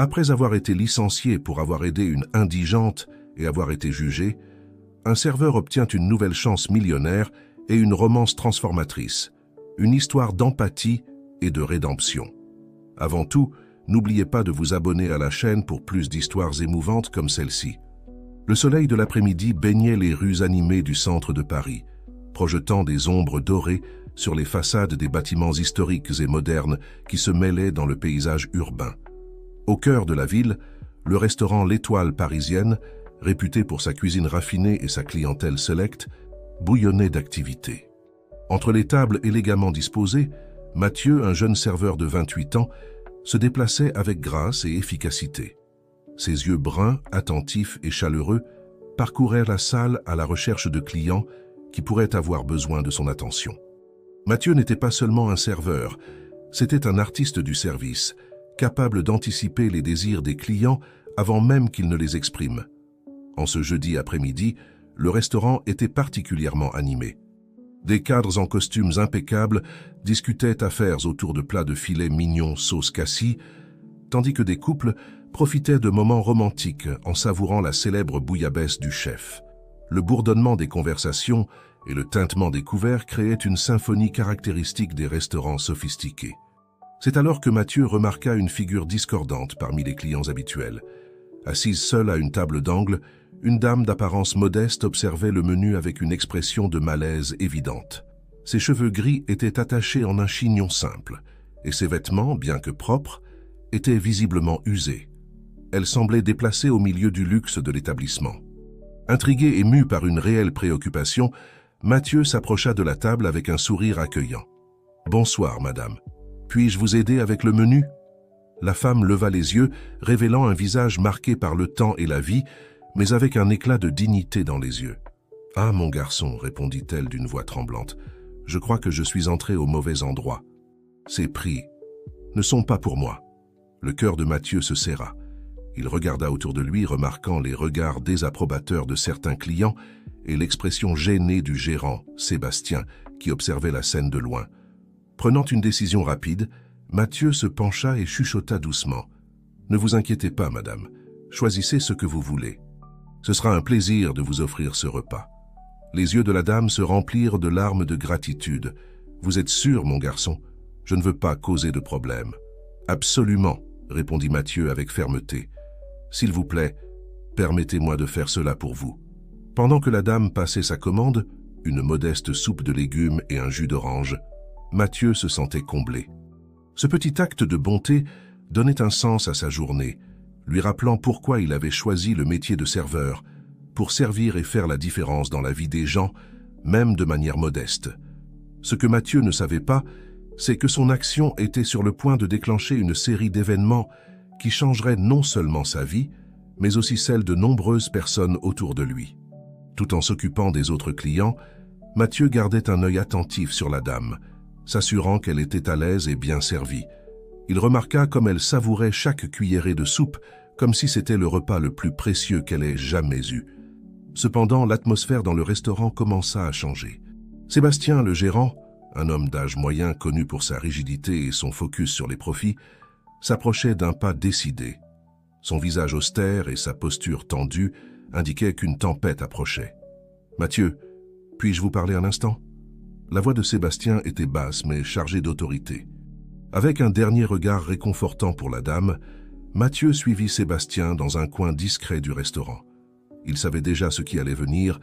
Après avoir été licencié pour avoir aidé une indigente et avoir été jugé, un serveur obtient une nouvelle chance millionnaire et une romance transformatrice, une histoire d'empathie et de rédemption. Avant tout, n'oubliez pas de vous abonner à la chaîne pour plus d'histoires émouvantes comme celle-ci. Le soleil de l'après-midi baignait les rues animées du centre de Paris, projetant des ombres dorées sur les façades des bâtiments historiques et modernes qui se mêlaient dans le paysage urbain. Au cœur de la ville, le restaurant L'Étoile parisienne, réputé pour sa cuisine raffinée et sa clientèle sélecte, bouillonnait d'activité. Entre les tables élégamment disposées, Mathieu, un jeune serveur de 28 ans, se déplaçait avec grâce et efficacité. Ses yeux bruns, attentifs et chaleureux, parcouraient la salle à la recherche de clients qui pourraient avoir besoin de son attention. Mathieu n'était pas seulement un serveur, c'était un artiste du service, capable d'anticiper les désirs des clients avant même qu'ils ne les expriment. En ce jeudi après-midi, le restaurant était particulièrement animé. Des cadres en costumes impeccables discutaient affaires autour de plats de filet mignon sauce cassis, tandis que des couples profitaient de moments romantiques en savourant la célèbre bouillabaisse du chef. Le bourdonnement des conversations et le tintement des couverts créaient une symphonie caractéristique des restaurants sophistiqués. C'est alors que Mathieu remarqua une figure discordante parmi les clients habituels. Assise seule à une table d'angle, une dame d'apparence modeste observait le menu avec une expression de malaise évidente. Ses cheveux gris étaient attachés en un chignon simple, et ses vêtements, bien que propres, étaient visiblement usés. Elle semblait déplacée au milieu du luxe de l'établissement. Intrigué et mu par une réelle préoccupation, Mathieu s'approcha de la table avec un sourire accueillant. « Bonsoir, madame. Puis-je vous aider avec le menu ?» La femme leva les yeux, révélant un visage marqué par le temps et la vie, mais avec un éclat de dignité dans les yeux. « Ah, mon garçon, répondit-elle d'une voix tremblante, je crois que je suis entrée au mauvais endroit. Ces prix ne sont pas pour moi. » Le cœur de Mathieu se serra. Il regarda autour de lui, remarquant les regards désapprobateurs de certains clients et l'expression gênée du gérant, Sébastien, qui observait la scène de loin. Prenant une décision rapide, Mathieu se pencha et chuchota doucement. « Ne vous inquiétez pas, madame. Choisissez ce que vous voulez. Ce sera un plaisir de vous offrir ce repas. » Les yeux de la dame se remplirent de larmes de gratitude. « Vous êtes sûr, mon garçon? Je ne veux pas causer de problème. »« Absolument, » répondit Mathieu avec fermeté. « S'il vous plaît, permettez-moi de faire cela pour vous. » Pendant que la dame passait sa commande, une modeste soupe de légumes et un jus d'orange, Mathieu se sentait comblé. Ce petit acte de bonté donnait un sens à sa journée, lui rappelant pourquoi il avait choisi le métier de serveur, pour servir et faire la différence dans la vie des gens, même de manière modeste. Ce que Mathieu ne savait pas, c'est que son action était sur le point de déclencher une série d'événements qui changeraient non seulement sa vie, mais aussi celle de nombreuses personnes autour de lui. Tout en s'occupant des autres clients, Mathieu gardait un œil attentif sur la dame, s'assurant qu'elle était à l'aise et bien servie. Il remarqua comme elle savourait chaque cuillerée de soupe, comme si c'était le repas le plus précieux qu'elle ait jamais eu. Cependant, l'atmosphère dans le restaurant commença à changer. Sébastien, le gérant, un homme d'âge moyen connu pour sa rigidité et son focus sur les profits, s'approchait d'un pas décidé. Son visage austère et sa posture tendue indiquaient qu'une tempête approchait. « Mathieu, puis-je vous parler un instant ?» La voix de Sébastien était basse mais chargée d'autorité. Avec un dernier regard réconfortant pour la dame, Mathieu suivit Sébastien dans un coin discret du restaurant. Il savait déjà ce qui allait venir,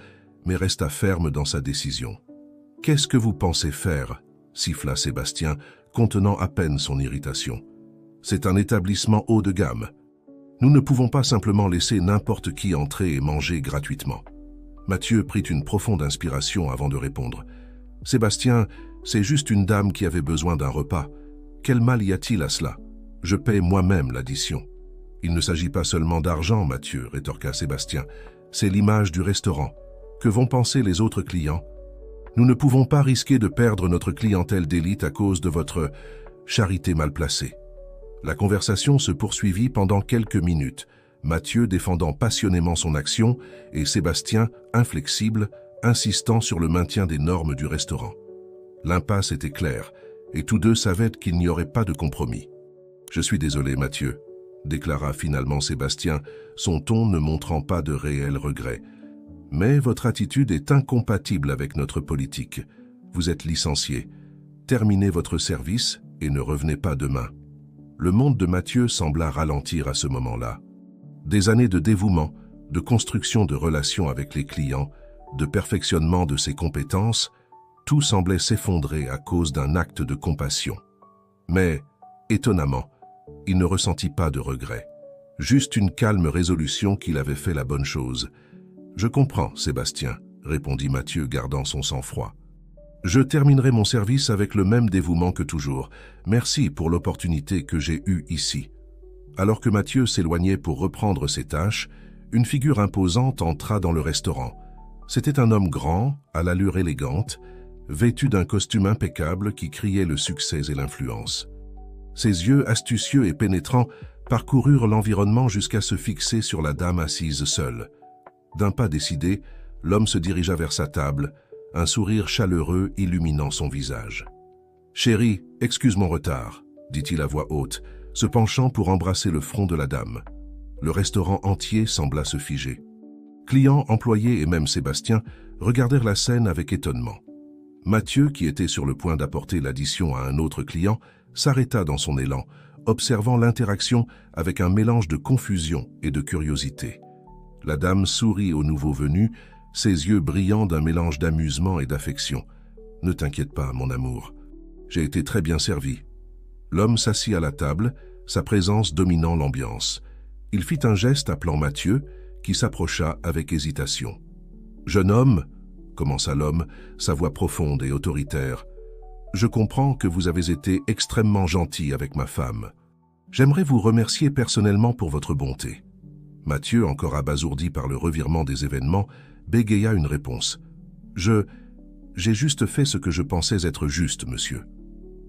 mais resta ferme dans sa décision. « Qu'est-ce que vous pensez faire ?» siffla Sébastien, contenant à peine son irritation. « C'est un établissement haut de gamme. Nous ne pouvons pas simplement laisser n'importe qui entrer et manger gratuitement. » Mathieu prit une profonde inspiration avant de répondre. « Sébastien, c'est juste une dame qui avait besoin d'un repas. Quel mal y a-t-il à cela? Je paie moi-même l'addition. » « Il ne s'agit pas seulement d'argent, Mathieu, » rétorqua Sébastien. « C'est l'image du restaurant. Que vont penser les autres clients? Nous ne pouvons pas risquer de perdre notre clientèle d'élite à cause de votre charité mal placée. » La conversation se poursuivit pendant quelques minutes, Mathieu défendant passionnément son action et Sébastien, inflexible, insistant sur le maintien des normes du restaurant. L'impasse était claire, et tous deux savaient qu'il n'y aurait pas de compromis. « Je suis désolé, Mathieu. déclara finalement Sébastien, son ton ne montrant pas de réel regret. Mais votre attitude est incompatible avec notre politique. Vous êtes licencié. Terminez votre service et ne revenez pas demain. Le monde de Mathieu sembla ralentir à ce moment-là. Des années de dévouement, de construction de relations avec les clients, de perfectionnement de ses compétences, tout semblait s'effondrer à cause d'un acte de compassion. Mais, étonnamment, il ne ressentit pas de regret. Juste une calme résolution qu'il avait fait la bonne chose. « Je comprends, Sébastien, » répondit Mathieu, gardant son sang-froid. « Je terminerai mon service avec le même dévouement que toujours. Merci pour l'opportunité que j'ai eue ici. » Alors que Mathieu s'éloignait pour reprendre ses tâches, une figure imposante entra dans le restaurant. C'était un homme grand, à l'allure élégante, vêtu d'un costume impeccable qui criait le succès et l'influence. Ses yeux astucieux et pénétrants parcoururent l'environnement jusqu'à se fixer sur la dame assise seule. D'un pas décidé, l'homme se dirigea vers sa table, un sourire chaleureux illuminant son visage. « Chérie, excuse mon retard », dit-il à voix haute, se penchant pour embrasser le front de la dame. Le restaurant entier sembla se figer. Clients, employés et même Sébastien regardèrent la scène avec étonnement. Mathieu, qui était sur le point d'apporter l'addition à un autre client, s'arrêta dans son élan, observant l'interaction avec un mélange de confusion et de curiosité. La dame sourit au nouveau venu, ses yeux brillants d'un mélange d'amusement et d'affection. « Ne t'inquiète pas, mon amour. J'ai été très bien servi. » L'homme s'assit à la table, sa présence dominant l'ambiance. Il fit un geste appelant Mathieu, qui s'approcha avec hésitation. « Jeune homme, » commença l'homme, sa voix profonde et autoritaire, « je comprends que vous avez été extrêmement gentil avec ma femme. J'aimerais vous remercier personnellement pour votre bonté. » Mathieu, encore abasourdi par le revirement des événements, bégaya une réponse. « J'ai juste fait ce que je pensais être juste, monsieur. »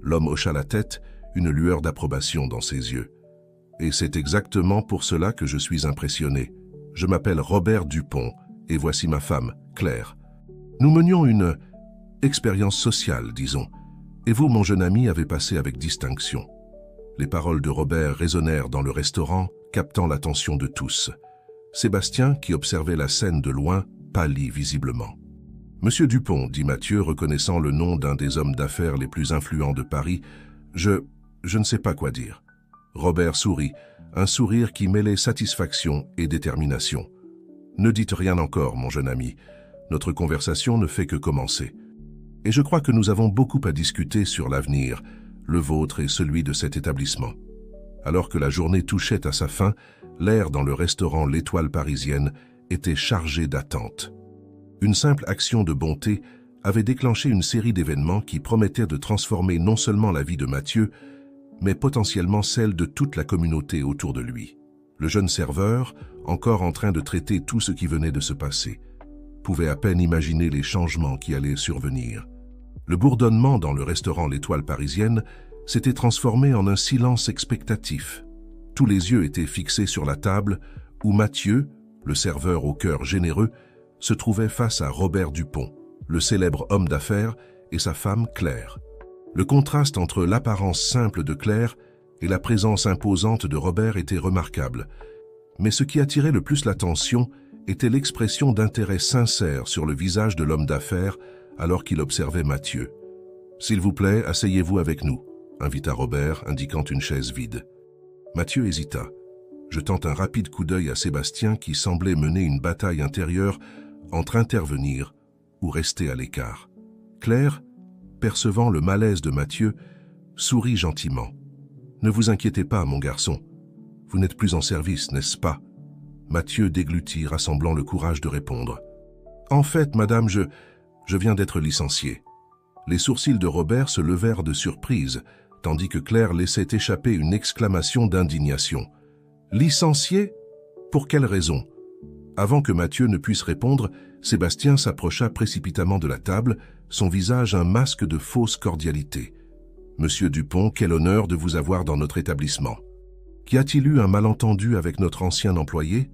L'homme hocha la tête, une lueur d'approbation dans ses yeux. « Et c'est exactement pour cela que je suis impressionné. Je m'appelle Robert Dupont, et voici ma femme, Claire. Nous menions une expérience sociale, disons, et vous, mon jeune ami, avez passé avec distinction. » Les paroles de Robert résonnèrent dans le restaurant, captant l'attention de tous. Sébastien, qui observait la scène de loin, pâlit visiblement. « Monsieur Dupont, » dit Mathieu, reconnaissant le nom d'un des hommes d'affaires les plus influents de Paris, « je ne sais pas quoi dire. » Robert sourit, un sourire qui mêlait satisfaction et détermination. « Ne dites rien encore, mon jeune ami. Notre conversation ne fait que commencer. Et je crois que nous avons beaucoup à discuter sur l'avenir, le vôtre et celui de cet établissement. » Alors que la journée touchait à sa fin, l'air dans le restaurant L'Étoile parisienne était chargé d'attentes. Une simple action de bonté avait déclenché une série d'événements qui promettaient de transformer non seulement la vie de Mathieu, mais potentiellement celle de toute la communauté autour de lui. Le jeune serveur, encore en train de traiter tout ce qui venait de se passer, pouvait à peine imaginer les changements qui allaient survenir. Le bourdonnement dans le restaurant L'Étoile parisienne s'était transformé en un silence expectatif. Tous les yeux étaient fixés sur la table où Mathieu, le serveur au cœur généreux, se trouvait face à Robert Dupont, le célèbre homme d'affaires, et sa femme Claire. Le contraste entre l'apparence simple de Claire et la présence imposante de Robert était remarquable. Mais ce qui attirait le plus l'attention était l'expression d'intérêt sincère sur le visage de l'homme d'affaires alors qu'il observait Mathieu. « S'il vous plaît, asseyez-vous avec nous », invita Robert, indiquant une chaise vide. Mathieu hésita, jetant un rapide coup d'œil à Sébastien qui semblait mener une bataille intérieure entre intervenir ou rester à l'écart. Claire, percevant le malaise de Mathieu, sourit gentiment. « Ne vous inquiétez pas, mon garçon. Vous n'êtes plus en service, n'est-ce pas ?» Mathieu déglutit, rassemblant le courage de répondre. « En fait, madame, je viens d'être licencié. » Les sourcils de Robert se levèrent de surprise, tandis que Claire laissait échapper une exclamation d'indignation. « Licencié? Pour quelle raison ?» Avant que Mathieu ne puisse répondre, Sébastien s'approcha précipitamment de la table, son visage un masque de fausse cordialité. « Monsieur Dupont, quel honneur de vous avoir dans notre établissement. Qu'y a-t-il eu un malentendu avec notre ancien employé ?»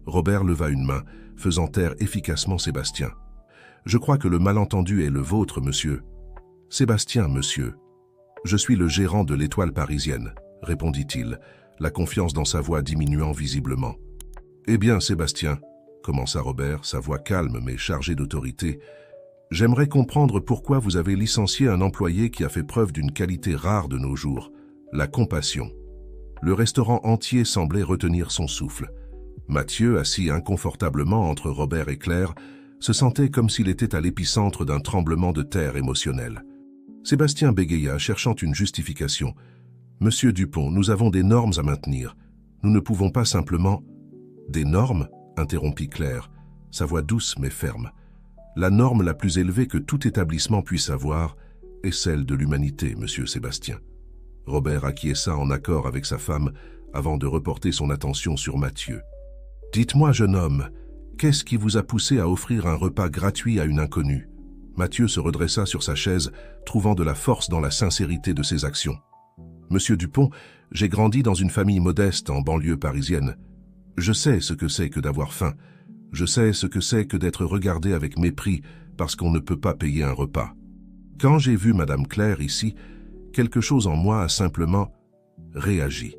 Robert leva une main, faisant taire efficacement Sébastien. « Je crois que le malentendu est le vôtre, monsieur. »« Sébastien, monsieur. Je suis le gérant de l'Étoile parisienne, » répondit-il, la confiance dans sa voix diminuant visiblement. « Eh bien, Sébastien, » commença Robert, sa voix calme mais chargée d'autorité, « j'aimerais comprendre pourquoi vous avez licencié un employé qui a fait preuve d'une qualité rare de nos jours, la compassion. » Le restaurant entier semblait retenir son souffle. Mathieu, assis inconfortablement entre Robert et Claire, se sentait comme s'il était à l'épicentre d'un tremblement de terre émotionnel. Sébastien bégaya, cherchant une justification. « Monsieur Dupont, nous avons des normes à maintenir. Nous ne pouvons pas simplement… »« Des normes ?» interrompit Claire, sa voix douce mais ferme. « La norme la plus élevée que tout établissement puisse avoir est celle de l'humanité, monsieur Sébastien. » Robert acquiesça en accord avec sa femme avant de reporter son attention sur Mathieu. « Dites-moi, jeune homme, qu'est-ce qui vous a poussé à offrir un repas gratuit à une inconnue ?» Mathieu se redressa sur sa chaise, trouvant de la force dans la sincérité de ses actions. « Monsieur Dupont, j'ai grandi dans une famille modeste en banlieue parisienne. Je sais ce que c'est que d'avoir faim. Je sais ce que c'est que d'être regardé avec mépris parce qu'on ne peut pas payer un repas. Quand j'ai vu Madame Claire ici, quelque chose en moi a simplement réagi.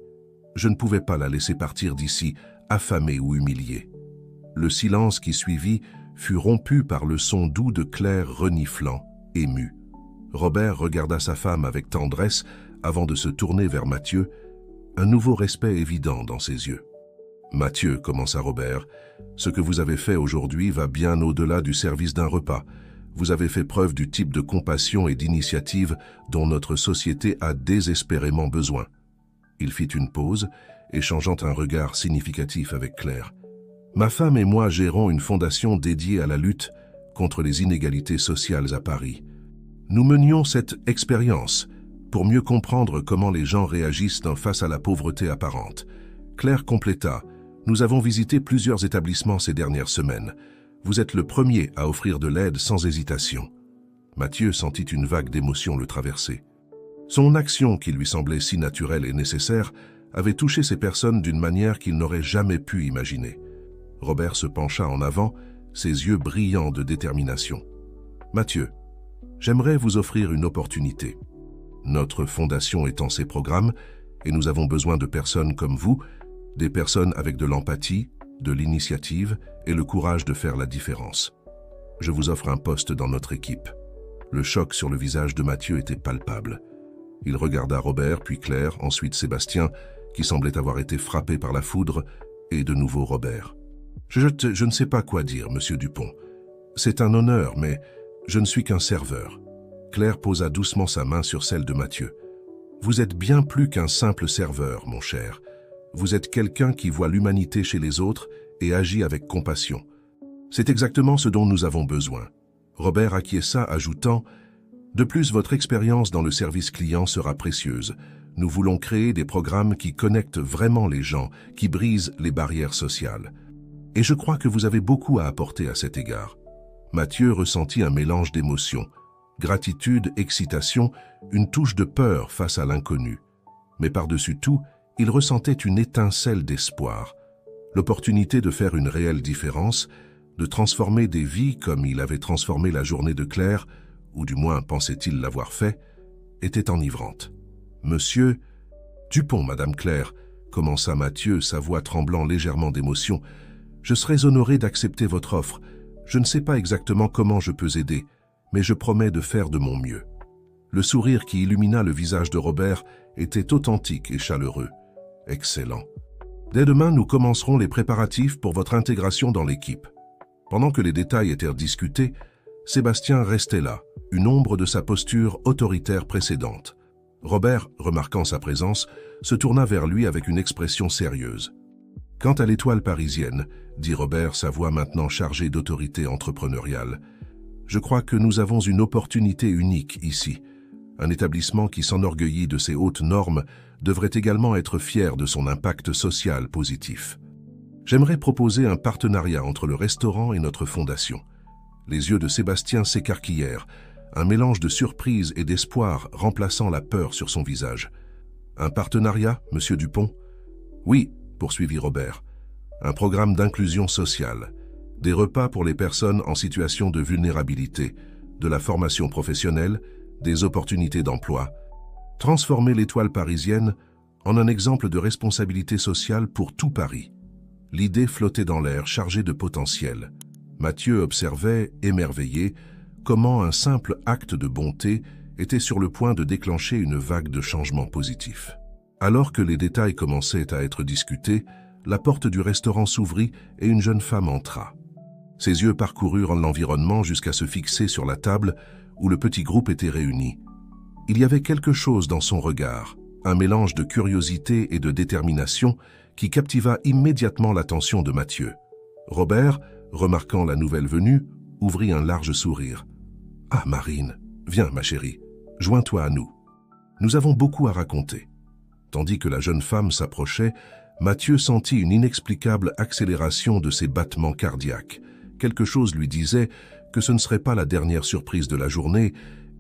Je ne pouvais pas la laisser partir d'ici, affamée ou humiliée. » Le silence qui suivit fut rompu par le son doux de Claire reniflant, ému. Robert regarda sa femme avec tendresse avant de se tourner vers Mathieu, un nouveau respect évident dans ses yeux. « Mathieu, » commença Robert, « ce que vous avez fait aujourd'hui va bien au-delà du service d'un repas. Vous avez fait preuve du type de compassion et d'initiative dont notre société a désespérément besoin. » Il fit une pause, échangeant un regard significatif avec Claire. « Ma femme et moi gérons une fondation dédiée à la lutte contre les inégalités sociales à Paris. Nous menions cette expérience pour mieux comprendre comment les gens réagissent face à la pauvreté apparente. » Claire compléta. « Nous avons visité plusieurs établissements ces dernières semaines. Vous êtes le premier à offrir de l'aide sans hésitation. » Mathieu sentit une vague d'émotion le traverser. Son action, qui lui semblait si naturelle et nécessaire, avait touché ces personnes d'une manière qu'il n'aurait jamais pu imaginer. Robert se pencha en avant, ses yeux brillants de détermination. « Mathieu, j'aimerais vous offrir une opportunité. Notre fondation étend ses programmes et nous avons besoin de personnes comme vous, des personnes avec de l'empathie, de l'initiative et le courage de faire la différence. Je vous offre un poste dans notre équipe. » Le choc sur le visage de Mathieu était palpable. Il regarda Robert, puis Claire, ensuite Sébastien, qui semblait avoir été frappé par la foudre, et de nouveau Robert. « Je ne sais pas quoi dire, monsieur Dupont. C'est un honneur, mais je ne suis qu'un serveur. » Claire posa doucement sa main sur celle de Mathieu. « Vous êtes bien plus qu'un simple serveur, mon cher. Vous êtes quelqu'un qui voit l'humanité chez les autres et agit avec compassion. C'est exactement ce dont nous avons besoin. » Robert acquiesça, ajoutant « De plus, votre expérience dans le service client sera précieuse. Nous voulons créer des programmes qui connectent vraiment les gens, qui brisent les barrières sociales. Et je crois que vous avez beaucoup à apporter à cet égard. » Mathieu ressentit un mélange d'émotions. Gratitude, excitation, une touche de peur face à l'inconnu. Mais par-dessus tout, il ressentait une étincelle d'espoir. L'opportunité de faire une réelle différence, de transformer des vies comme il avait transformé la journée de Claire, ou du moins pensait-il l'avoir fait, était enivrante. « Monsieur Dupont, Madame Claire, » commença Mathieu, sa voix tremblant légèrement d'émotion, « je serais honoré d'accepter votre offre. Je ne sais pas exactement comment je peux aider, mais je promets de faire de mon mieux. » Le sourire qui illumina le visage de Robert était authentique et chaleureux. « Excellent. Dès demain, nous commencerons les préparatifs pour votre intégration dans l'équipe. » Pendant que les détails étaient discutés, Sébastien restait là, une ombre de sa posture autoritaire précédente. Robert, remarquant sa présence, se tourna vers lui avec une expression sérieuse. « Quant à l'étoile parisienne, » dit Robert, sa voix maintenant chargée d'autorité entrepreneuriale, « je crois que nous avons une opportunité unique ici. Un établissement qui s'enorgueillit de ses hautes normes devrait également être fier de son impact social positif. J'aimerais proposer un partenariat entre le restaurant et notre fondation. » Les yeux de Sébastien s'écarquillèrent, un mélange de surprise et d'espoir remplaçant la peur sur son visage. « Un partenariat, monsieur Dupont ?»« Oui, » poursuivit Robert. « Un programme d'inclusion sociale, des repas pour les personnes en situation de vulnérabilité, de la formation professionnelle, des opportunités d'emploi. Transformer l'étoile parisienne en un exemple de responsabilité sociale pour tout Paris. L'idée flottait dans l'air, chargée de potentiel. Mathieu observait, émerveillé, comment un simple acte de bonté était sur le point de déclencher une vague de changements positifs. Alors que les détails commençaient à être discutés, la porte du restaurant s'ouvrit et une jeune femme entra. Ses yeux parcoururent l'environnement jusqu'à se fixer sur la table où le petit groupe était réuni. Il y avait quelque chose dans son regard, un mélange de curiosité et de détermination qui captiva immédiatement l'attention de Mathieu. Robert, remarquant la nouvelle venue, ouvrit un large sourire. « Ah, Marine, viens, ma chérie, joins-toi à nous. Nous avons beaucoup à raconter. » Tandis que la jeune femme s'approchait, Mathieu sentit une inexplicable accélération de ses battements cardiaques. Quelque chose lui disait que ce ne serait pas la dernière surprise de la journée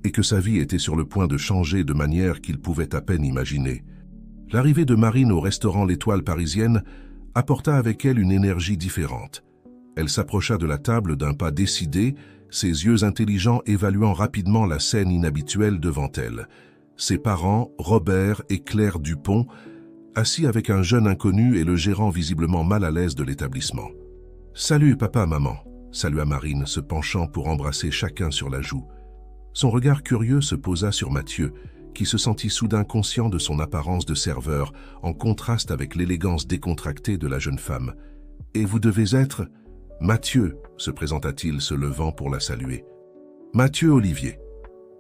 et que sa vie était sur le point de changer de manière qu'il pouvait à peine imaginer. L'arrivée de Marine au restaurant L'Étoile parisienne apporta avec elle une énergie différente. Elle s'approcha de la table d'un pas décidé, ses yeux intelligents évaluant rapidement la scène inhabituelle devant elle. Ses parents, Robert et Claire Dupont, assis avec un jeune inconnu et le gérant visiblement mal à l'aise de l'établissement. « Salut papa, maman », salua Marine, se penchant pour embrasser chacun sur la joue. Son regard curieux se posa sur Mathieu, qui se sentit soudain conscient de son apparence de serveur, en contraste avec l'élégance décontractée de la jeune femme. « Et vous devez être… » « Mathieu », se présenta-t-il, se levant pour la saluer. « Mathieu Olivier. »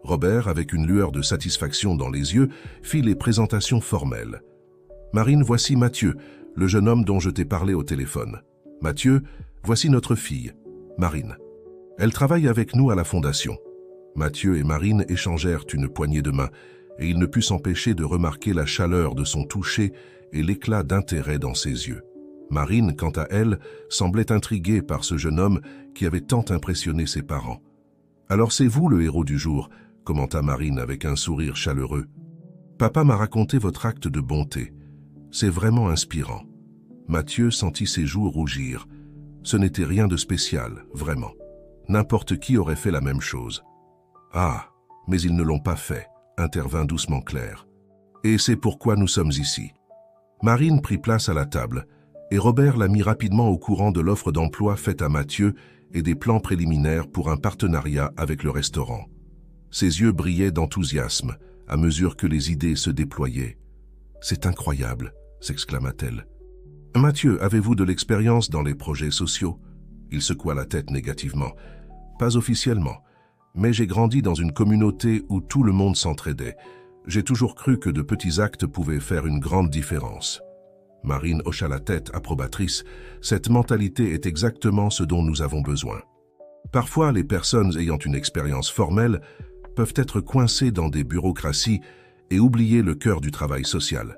Robert, avec une lueur de satisfaction dans les yeux, fit les présentations formelles. « Marine, voici Mathieu, le jeune homme dont je t'ai parlé au téléphone. Mathieu, voici notre fille, Marine. Elle travaille avec nous à la Fondation. » Mathieu et Marine échangèrent une poignée de main, et il ne put s'empêcher de remarquer la chaleur de son toucher et l'éclat d'intérêt dans ses yeux. Marine, quant à elle, semblait intriguée par ce jeune homme qui avait tant impressionné ses parents. « Alors c'est vous le héros du jour », commenta Marine avec un sourire chaleureux. « Papa m'a raconté votre acte de bonté. C'est vraiment inspirant. » Mathieu sentit ses joues rougir. Ce n'était rien de spécial, vraiment. N'importe qui aurait fait la même chose. « Ah, mais ils ne l'ont pas fait », intervint doucement Claire. « Et c'est pourquoi nous sommes ici. » Marine prit place à la table, et Robert la mit rapidement au courant de l'offre d'emploi faite à Mathieu et des plans préliminaires pour un partenariat avec le restaurant. Ses yeux brillaient d'enthousiasme à mesure que les idées se déployaient. « C'est incroyable !» s'exclama-t-elle. « Mathieu, avez-vous de l'expérience dans les projets sociaux ?» Il secoua la tête négativement. « Pas officiellement, mais j'ai grandi dans une communauté où tout le monde s'entraidait. J'ai toujours cru que de petits actes pouvaient faire une grande différence. » Marine hocha la tête, approbatrice. « Cette mentalité est exactement ce dont nous avons besoin. Parfois, les personnes ayant une expérience formelle peuvent être coincées dans des bureaucraties et oublier le cœur du travail social. »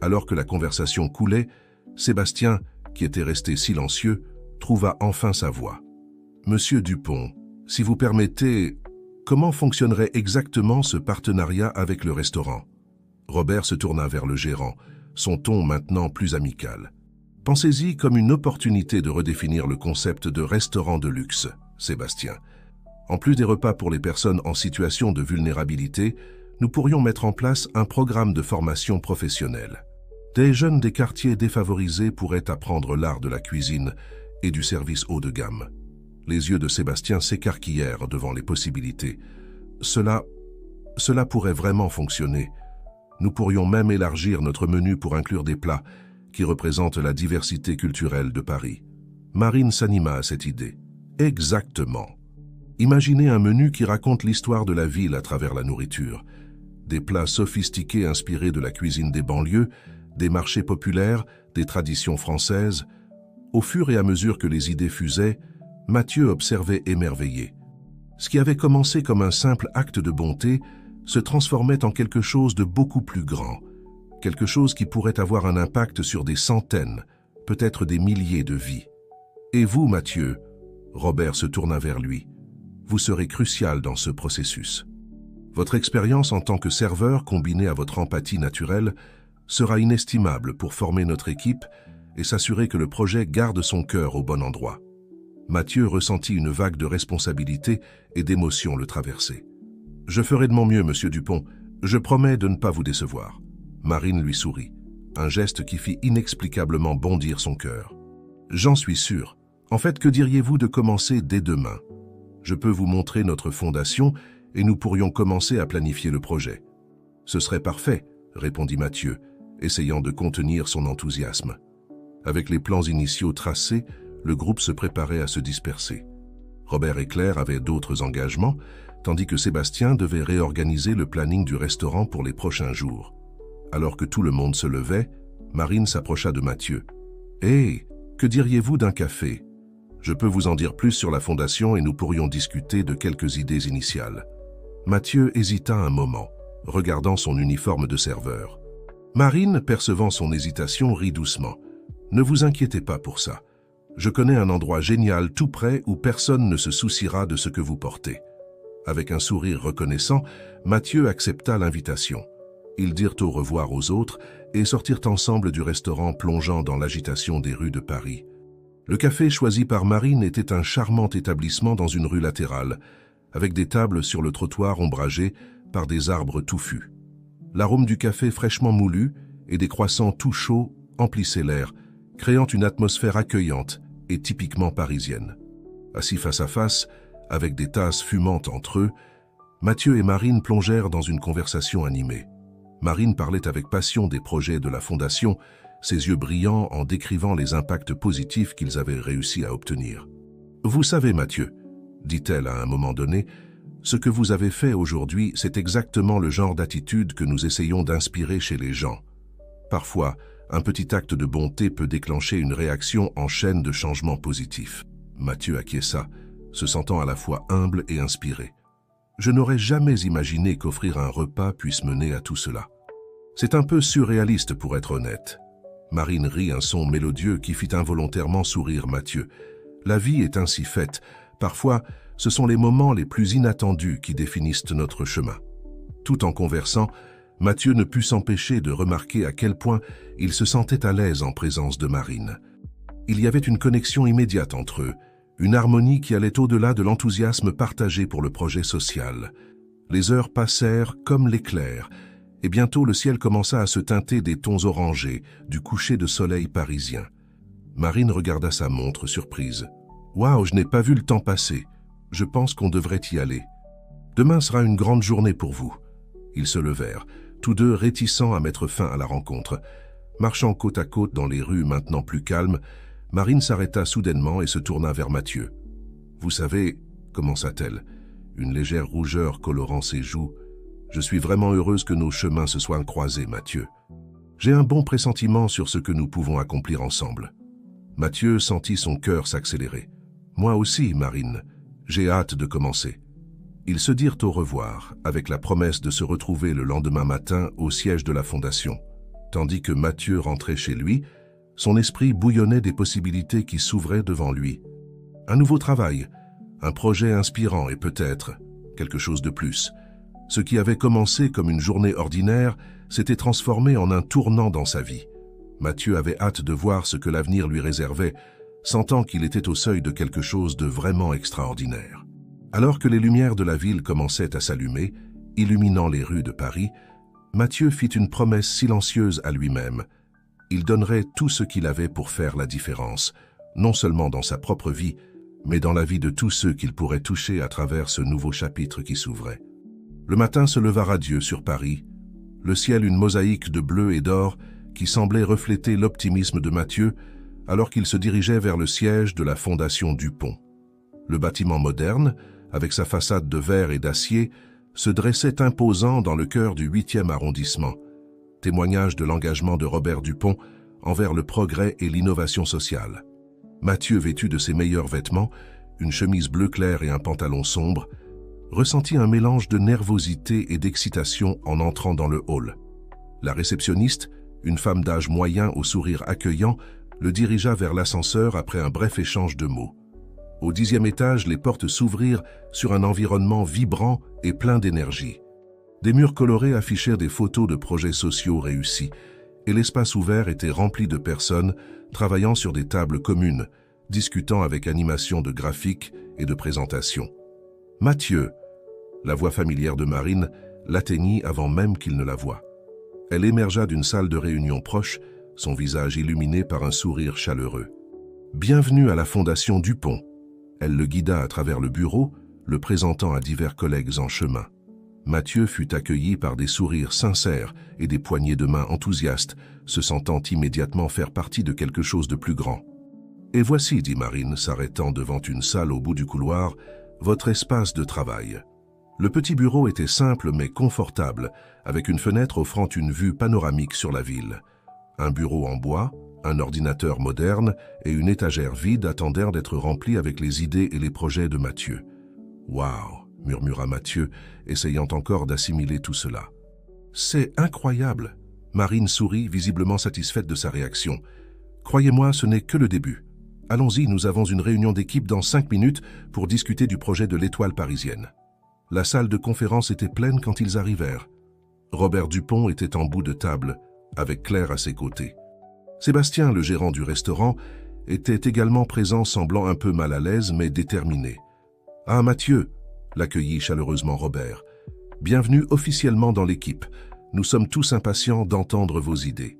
Alors que la conversation coulait, Sébastien, qui était resté silencieux, trouva enfin sa voix. « Monsieur Dupont, si vous permettez, comment fonctionnerait exactement ce partenariat avec le restaurant ?» Robert se tourna vers le gérant, son ton maintenant plus amical. « Pensez-y comme une opportunité de redéfinir le concept de restaurant de luxe, Sébastien. En plus des repas pour les personnes en situation de vulnérabilité, nous pourrions mettre en place un programme de formation professionnelle. Des jeunes des quartiers défavorisés pourraient apprendre l'art de la cuisine et du service haut de gamme. » Les yeux de Sébastien s'écarquillèrent devant les possibilités. « Cela pourrait vraiment fonctionner. Nous pourrions même élargir notre menu pour inclure des plats qui représentent la diversité culturelle de Paris. » Marine s'anima à cette idée. « Exactement. Imaginez un menu qui raconte l'histoire de la ville à travers la nourriture. Des plats sophistiqués inspirés de la cuisine des banlieues, des marchés populaires, des traditions françaises. » Au fur et à mesure que les idées fusaient, Mathieu observait émerveillé. Ce qui avait commencé comme un simple acte de bonté se transformait en quelque chose de beaucoup plus grand, quelque chose qui pourrait avoir un impact sur des centaines, peut-être des milliers de vies. « Et vous, Mathieu ?» Robert se tourna vers lui. « Vous serez crucial dans ce processus. Votre expérience en tant que serveur combinée à votre empathie naturelle sera inestimable pour former notre équipe et s'assurer que le projet garde son cœur au bon endroit. » Mathieu ressentit une vague de responsabilité et d'émotion le traverser. « Je ferai de mon mieux, monsieur Dupont. Je promets de ne pas vous décevoir. » Marine lui sourit. un geste qui fit inexplicablement bondir son cœur. « J'en suis sûr. En fait, que diriez-vous de commencer dès demain? Je peux vous montrer notre fondation et nous pourrions commencer à planifier le projet. » « Ce serait parfait, » répondit Mathieu, essayant de contenir son enthousiasme. Avec les plans initiaux tracés, le groupe se préparait à se disperser. Robert et Claire avaient d'autres engagements, tandis que Sébastien devait réorganiser le planning du restaurant pour les prochains jours. Alors que tout le monde se levait, Marine s'approcha de Mathieu. « Hé, que diriez-vous d'un café? Je peux vous en dire plus sur la fondation et nous pourrions discuter de quelques idées initiales. » Mathieu hésita un moment, regardant son uniforme de serveur. Marine, percevant son hésitation, rit doucement. « Ne vous inquiétez pas pour ça. Je connais un endroit génial tout près où personne ne se souciera de ce que vous portez. » Avec un sourire reconnaissant, Mathieu accepta l'invitation. Ils dirent au revoir aux autres et sortirent ensemble du restaurant plongeant dans l'agitation des rues de Paris. Le café choisi par Marine était un charmant établissement dans une rue latérale, avec des tables sur le trottoir ombragées par des arbres touffus. L'arôme du café fraîchement moulu et des croissants tout chauds emplissaient l'air, créant une atmosphère accueillante et typiquement parisienne. Assis face à face, avec des tasses fumantes entre eux, Mathieu et Marine plongèrent dans une conversation animée. Marine parlait avec passion des projets de la Fondation, ses yeux brillants en décrivant les impacts positifs qu'ils avaient réussi à obtenir. « Vous savez, Mathieu, » dit-elle à un moment donné, « ce que vous avez fait aujourd'hui, c'est exactement le genre d'attitude que nous essayons d'inspirer chez les gens. Parfois, un petit acte de bonté peut déclencher une réaction en chaîne de changements positifs. » Mathieu acquiesça, se sentant à la fois humble et inspiré. « Je n'aurais jamais imaginé qu'offrir un repas puisse mener à tout cela. C'est un peu surréaliste pour être honnête. » Marine rit un son mélodieux qui fit involontairement sourire Mathieu. La vie est ainsi faite. Parfois, ce sont les moments les plus inattendus qui définissent notre chemin. Tout en conversant, Mathieu ne put s'empêcher de remarquer à quel point il se sentait à l'aise en présence de Marine. Il y avait une connexion immédiate entre eux, une harmonie qui allait au-delà de l'enthousiasme partagé pour le projet social. Les heures passèrent comme l'éclair, et bientôt le ciel commença à se teinter des tons orangés du coucher de soleil parisien. Marine regarda sa montre, surprise. « Waouh, je n'ai pas vu le temps passer. Je pense qu'on devrait y aller. Demain sera une grande journée pour vous. » Ils se levèrent, tous deux réticents à mettre fin à la rencontre. Marchant côte à côte dans les rues maintenant plus calmes, Marine s'arrêta soudainement et se tourna vers Mathieu. « Vous savez, » commença-t-elle, une légère rougeur colorant ses joues, « je suis vraiment heureuse que nos chemins se soient croisés, Mathieu. J'ai un bon pressentiment sur ce que nous pouvons accomplir ensemble. » Mathieu sentit son cœur s'accélérer. « Moi aussi, Marine. J'ai hâte de commencer. » Ils se dirent au revoir, avec la promesse de se retrouver le lendemain matin au siège de la Fondation. Tandis que Mathieu rentrait chez lui, son esprit bouillonnait des possibilités qui s'ouvraient devant lui. Un nouveau travail, un projet inspirant et peut-être quelque chose de plus. Ce qui avait commencé comme une journée ordinaire s'était transformé en un tournant dans sa vie. Mathieu avait hâte de voir ce que l'avenir lui réservait, sentant qu'il était au seuil de quelque chose de vraiment extraordinaire. Alors que les lumières de la ville commençaient à s'allumer, illuminant les rues de Paris, Mathieu fit une promesse silencieuse à lui-même. Il donnerait tout ce qu'il avait pour faire la différence, non seulement dans sa propre vie, mais dans la vie de tous ceux qu'il pourrait toucher à travers ce nouveau chapitre qui s'ouvrait. Le matin se leva radieux sur Paris, le ciel une mosaïque de bleu et d'or qui semblait refléter l'optimisme de Mathieu alors qu'il se dirigeait vers le siège de la Fondation Dupont. Le bâtiment moderne, avec sa façade de verre et d'acier, se dressait imposant dans le cœur du 8e arrondissement, témoignage de l'engagement de Robert Dupont envers le progrès et l'innovation sociale. Mathieu, vêtu de ses meilleurs vêtements, une chemise bleu clair et un pantalon sombre, ressentit un mélange de nervosité et d'excitation en entrant dans le hall. La réceptionniste, une femme d'âge moyen au sourire accueillant, le dirigea vers l'ascenseur après un bref échange de mots. Au 10e étage, les portes s'ouvrirent sur un environnement vibrant et plein d'énergie. Des murs colorés affichèrent des photos de projets sociaux réussis, et l'espace ouvert était rempli de personnes travaillant sur des tables communes, discutant avec animation de graphiques et de présentation. Mathieu, la voix familière de Marine, l'atteignit avant même qu'il ne la voie. Elle émergea d'une salle de réunion proche, son visage illuminé par un sourire chaleureux. « Bienvenue à la Fondation Dupont ». Elle le guida à travers le bureau, le présentant à divers collègues en chemin. Mathieu fut accueilli par des sourires sincères et des poignées de main enthousiastes, se sentant immédiatement faire partie de quelque chose de plus grand. « Et voici, dit Marine, s'arrêtant devant une salle au bout du couloir, votre espace de travail. » Le petit bureau était simple mais confortable, avec une fenêtre offrant une vue panoramique sur la ville. Un bureau en bois, un ordinateur moderne et une étagère vide attendèrent d'être remplis avec les idées et les projets de Mathieu. « Waouh !» murmura Mathieu, essayant encore d'assimiler tout cela. « C'est incroyable !» Marine sourit, visiblement satisfaite de sa réaction. « Croyez-moi, ce n'est que le début. Allons-y, nous avons une réunion d'équipe dans 5 minutes pour discuter du projet de l'étoile parisienne. » La salle de conférence était pleine quand ils arrivèrent. Robert Dupont était en bout de table, avec Claire à ses côtés. Sébastien, le gérant du restaurant, était également présent, semblant un peu mal à l'aise, mais déterminé. « Ah, Mathieu !» l'accueillit chaleureusement Robert. « Bienvenue officiellement dans l'équipe. Nous sommes tous impatients d'entendre vos idées. »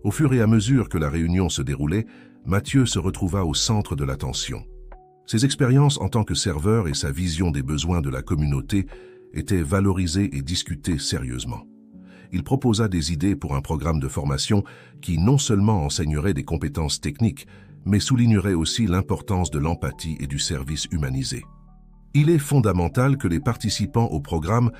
Au fur et à mesure que la réunion se déroulait, Mathieu se retrouva au centre de l'attention. Ses expériences en tant que serveur et sa vision des besoins de la communauté étaient valorisées et discutées sérieusement. Il proposa des idées pour un programme de formation qui non seulement enseignerait des compétences techniques, mais soulignerait aussi l'importance de l'empathie et du service humanisé. « Il est fondamental que les participants au programme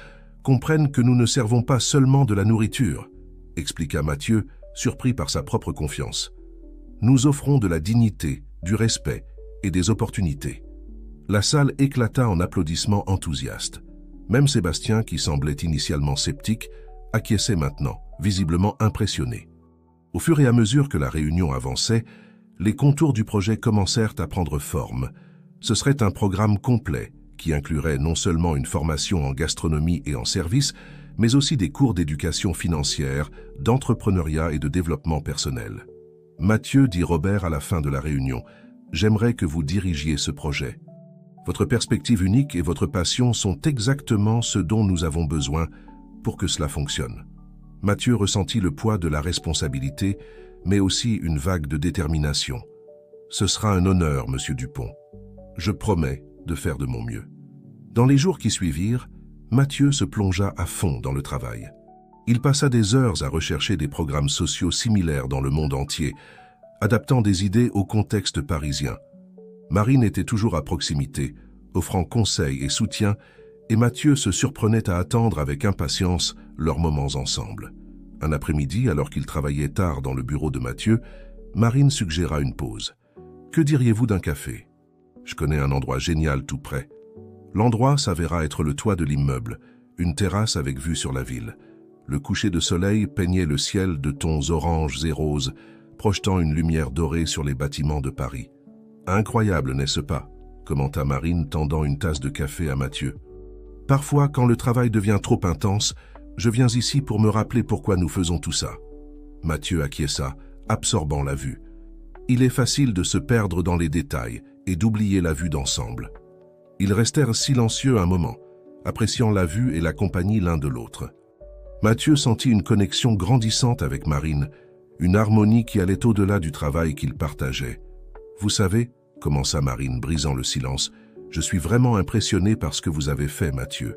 comprennent que nous ne servons pas seulement de la nourriture, » expliqua Mathieu, surpris par sa propre confiance. « Nous offrons de la dignité, du respect et des opportunités. » La salle éclata en applaudissements enthousiastes. Même Sébastien, qui semblait initialement sceptique, acquiesçait maintenant, visiblement impressionné. Au fur et à mesure que la réunion avançait, les contours du projet commencèrent à prendre forme. Ce serait un programme complet qui inclurait non seulement une formation en gastronomie et en service, mais aussi des cours d'éducation financière, d'entrepreneuriat et de développement personnel. « Mathieu, dit Robert à la fin de la réunion, j'aimerais que vous dirigiez ce projet. Votre perspective unique et votre passion sont exactement ce dont nous avons besoin pour que cela fonctionne. » Mathieu ressentit le poids de la responsabilité, mais aussi une vague de détermination. « Ce sera un honneur, monsieur Dupont. Je promets de faire de mon mieux. » Dans les jours qui suivirent, Mathieu se plongea à fond dans le travail. Il passa des heures à rechercher des programmes sociaux similaires dans le monde entier, adaptant des idées au contexte parisien. Marine était toujours à proximité, offrant conseils et soutien, et Mathieu se surprenait à attendre avec impatience leurs moments ensemble. Un après-midi, alors qu'il travaillait tard dans le bureau de Mathieu, Marine suggéra une pause. « Que diriez-vous d'un café ? Je connais un endroit génial tout près. » L'endroit s'avéra être le toit de l'immeuble, une terrasse avec vue sur la ville. Le coucher de soleil peignait le ciel de tons oranges et roses, projetant une lumière dorée sur les bâtiments de Paris. « Incroyable, n'est-ce pas ?» commenta Marine, tendant une tasse de café à Mathieu. « Parfois, quand le travail devient trop intense, je viens ici pour me rappeler pourquoi nous faisons tout ça. » Mathieu acquiesça, absorbant la vue. Il est facile de se perdre dans les détails et d'oublier la vue d'ensemble. Ils restèrent silencieux un moment, appréciant la vue et la compagnie l'un de l'autre. Mathieu sentit une connexion grandissante avec Marine, une harmonie qui allait au-delà du travail qu'ils partageaient. « Vous savez, » commença Marine, brisant le silence, « je suis vraiment impressionné par ce que vous avez fait, Mathieu.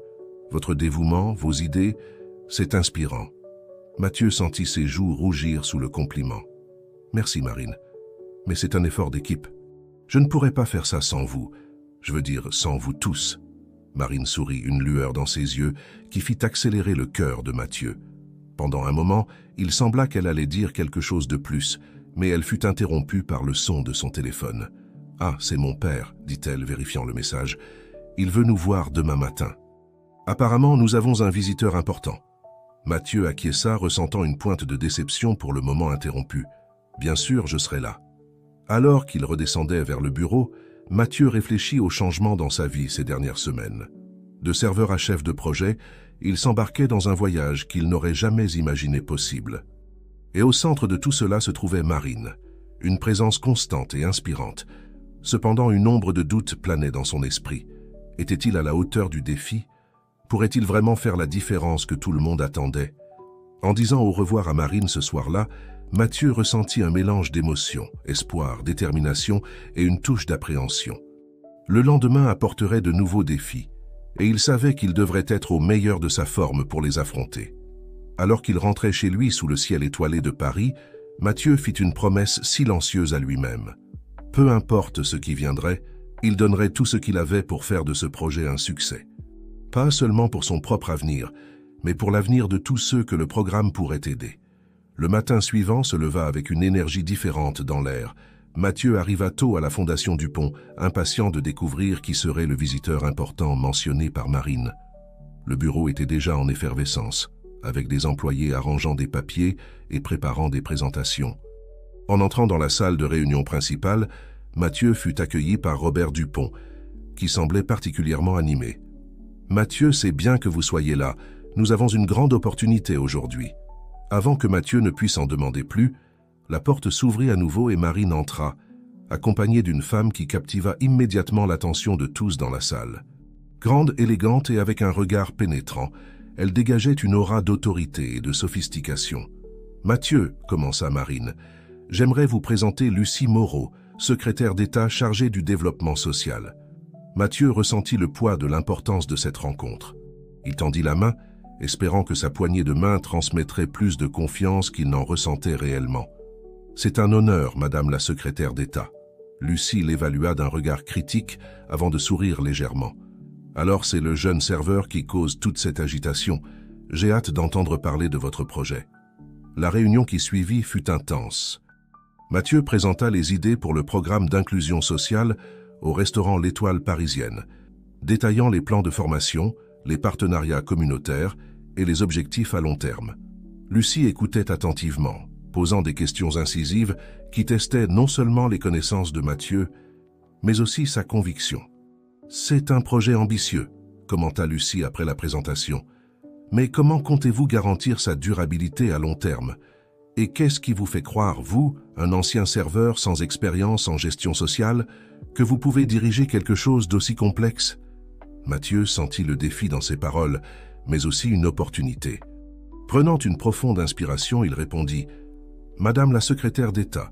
Votre dévouement, vos idées, c'est inspirant. » Mathieu sentit ses joues rougir sous le compliment. « Merci, Marine, mais c'est un effort d'équipe. Je ne pourrais pas faire ça sans vous. Je veux dire, sans vous tous. » Marine sourit, une lueur dans ses yeux qui fit accélérer le cœur de Mathieu. Pendant un moment, il sembla qu'elle allait dire quelque chose de plus, mais elle fut interrompue par le son de son téléphone. « Ah, c'est mon père, » dit-elle, vérifiant le message. « Il veut nous voir demain matin. Apparemment, nous avons un visiteur important. » Mathieu acquiesça, ressentant une pointe de déception pour le moment interrompu. « Bien sûr, je serai là. » Alors qu'il redescendait vers le bureau, Mathieu réfléchit aux changements dans sa vie ces dernières semaines. De serveur à chef de projet, il s'embarquait dans un voyage qu'il n'aurait jamais imaginé possible. Et au centre de tout cela se trouvait Marine, une présence constante et inspirante. Cependant, une ombre de doute planait dans son esprit. Était-il à la hauteur du défi? Pourrait-il vraiment faire la différence que tout le monde attendait? En disant au revoir à Marine ce soir-là, Mathieu ressentit un mélange d'émotions, espoir, détermination et une touche d'appréhension. Le lendemain apporterait de nouveaux défis, et il savait qu'il devrait être au meilleur de sa forme pour les affronter. Alors qu'il rentrait chez lui sous le ciel étoilé de Paris, Mathieu fit une promesse silencieuse à lui-même. Peu importe ce qui viendrait, il donnerait tout ce qu'il avait pour faire de ce projet un succès. Pas seulement pour son propre avenir, mais pour l'avenir de tous ceux que le programme pourrait aider. Le matin suivant se leva avec une énergie différente dans l'air. Mathieu arriva tôt à la Fondation Dupont, impatient de découvrir qui serait le visiteur important mentionné par Marine. Le bureau était déjà en effervescence, avec des employés arrangeant des papiers et préparant des présentations. En entrant dans la salle de réunion principale, Mathieu fut accueilli par Robert Dupont, qui semblait particulièrement animé. « Mathieu, c'est bien que vous soyez là. Nous avons une grande opportunité aujourd'hui. » Avant que Mathieu ne puisse en demander plus, la porte s'ouvrit à nouveau et Marine entra, accompagnée d'une femme qui captiva immédiatement l'attention de tous dans la salle. Grande, élégante et avec un regard pénétrant, elle dégageait une aura d'autorité et de sophistication. « Mathieu, » commença Marine, « j'aimerais vous présenter Lucie Moreau, secrétaire d'État chargée du développement social. » Mathieu ressentit le poids de l'importance de cette rencontre. Il tendit la main, espérant que sa poignée de main transmettrait plus de confiance qu'il n'en ressentait réellement. « C'est un honneur, Madame la secrétaire d'État. » Lucie l'évalua d'un regard critique avant de sourire légèrement. « Alors c'est le jeune serveur qui cause toute cette agitation. J'ai hâte d'entendre parler de votre projet. » La réunion qui suivit fut intense. Mathieu présenta les idées pour le programme d'inclusion sociale au restaurant L'Étoile parisienne, détaillant les plans de formation, les partenariats communautaires et les objectifs à long terme. Lucie écoutait attentivement, posant des questions incisives qui testaient non seulement les connaissances de Mathieu, mais aussi sa conviction. « C'est un projet ambitieux », commenta Lucie après la présentation. « Mais comment comptez-vous garantir sa durabilité à long terme? Et qu'est-ce qui vous fait croire, vous, un ancien serveur sans expérience en gestion sociale, que vous pouvez diriger quelque chose d'aussi complexe ?» Mathieu sentit le défi dans ses paroles, mais aussi une opportunité. Prenant une profonde inspiration, il répondit « Madame la secrétaire d'État,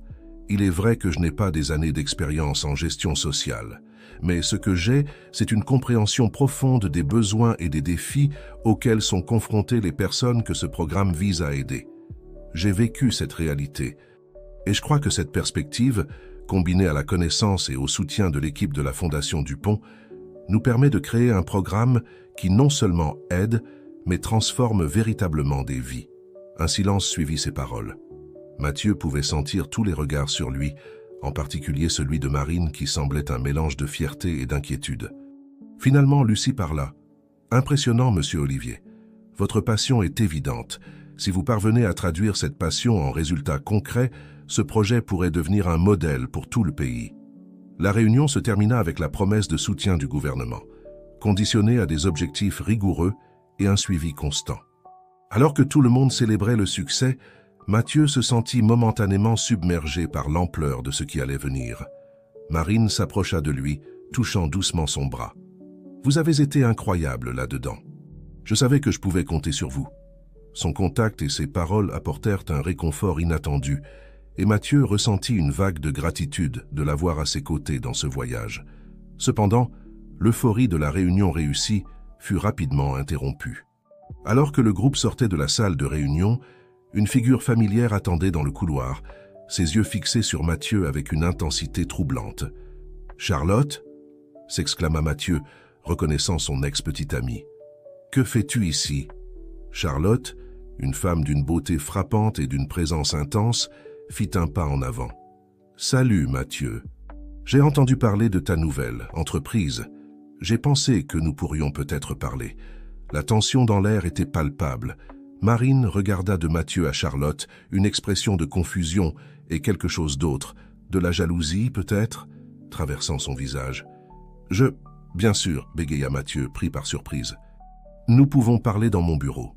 il est vrai que je n'ai pas des années d'expérience en gestion sociale, mais ce que j'ai, c'est une compréhension profonde des besoins et des défis auxquels sont confrontées les personnes que ce programme vise à aider. J'ai vécu cette réalité, et je crois que cette perspective, combinée à la connaissance et au soutien de l'équipe de la Fondation Dupont, nous permet de créer un programme qui non seulement aide, mais transforme véritablement des vies. » Un silence suivit ces paroles. Mathieu pouvait sentir tous les regards sur lui, en particulier celui de Marine qui semblait un mélange de fierté et d'inquiétude. Finalement, Lucie parla. « Impressionnant, monsieur Olivier. Votre passion est évidente. Si vous parvenez à traduire cette passion en résultats concrets, ce projet pourrait devenir un modèle pour tout le pays. » La réunion se termina avec la promesse de soutien du gouvernement, conditionnée à des objectifs rigoureux et un suivi constant. Alors que tout le monde célébrait le succès, Mathieu se sentit momentanément submergé par l'ampleur de ce qui allait venir. Marine s'approcha de lui, touchant doucement son bras. « Vous avez été incroyable là-dedans. Je savais que je pouvais compter sur vous. » Son contact et ses paroles apportèrent un réconfort inattendu, et Mathieu ressentit une vague de gratitude de l'avoir à ses côtés dans ce voyage. Cependant, l'euphorie de la réunion réussie fut rapidement interrompue. Alors que le groupe sortait de la salle de réunion, une figure familière attendait dans le couloir, ses yeux fixés sur Mathieu avec une intensité troublante. « Charlotte ?» s'exclama Mathieu, reconnaissant son ex-petite amie. « Que fais-tu ici ?» Charlotte, une femme d'une beauté frappante et d'une présence intense, fit un pas en avant. « Salut, Mathieu. J'ai entendu parler de ta nouvelle entreprise. J'ai pensé que nous pourrions peut-être parler. » La tension dans l'air était palpable. Marine regarda de Mathieu à Charlotte, une expression de confusion et quelque chose d'autre, de la jalousie peut-être, traversant son visage. « Bien sûr, bégaya Mathieu, pris par surprise. Nous pouvons parler dans mon bureau. »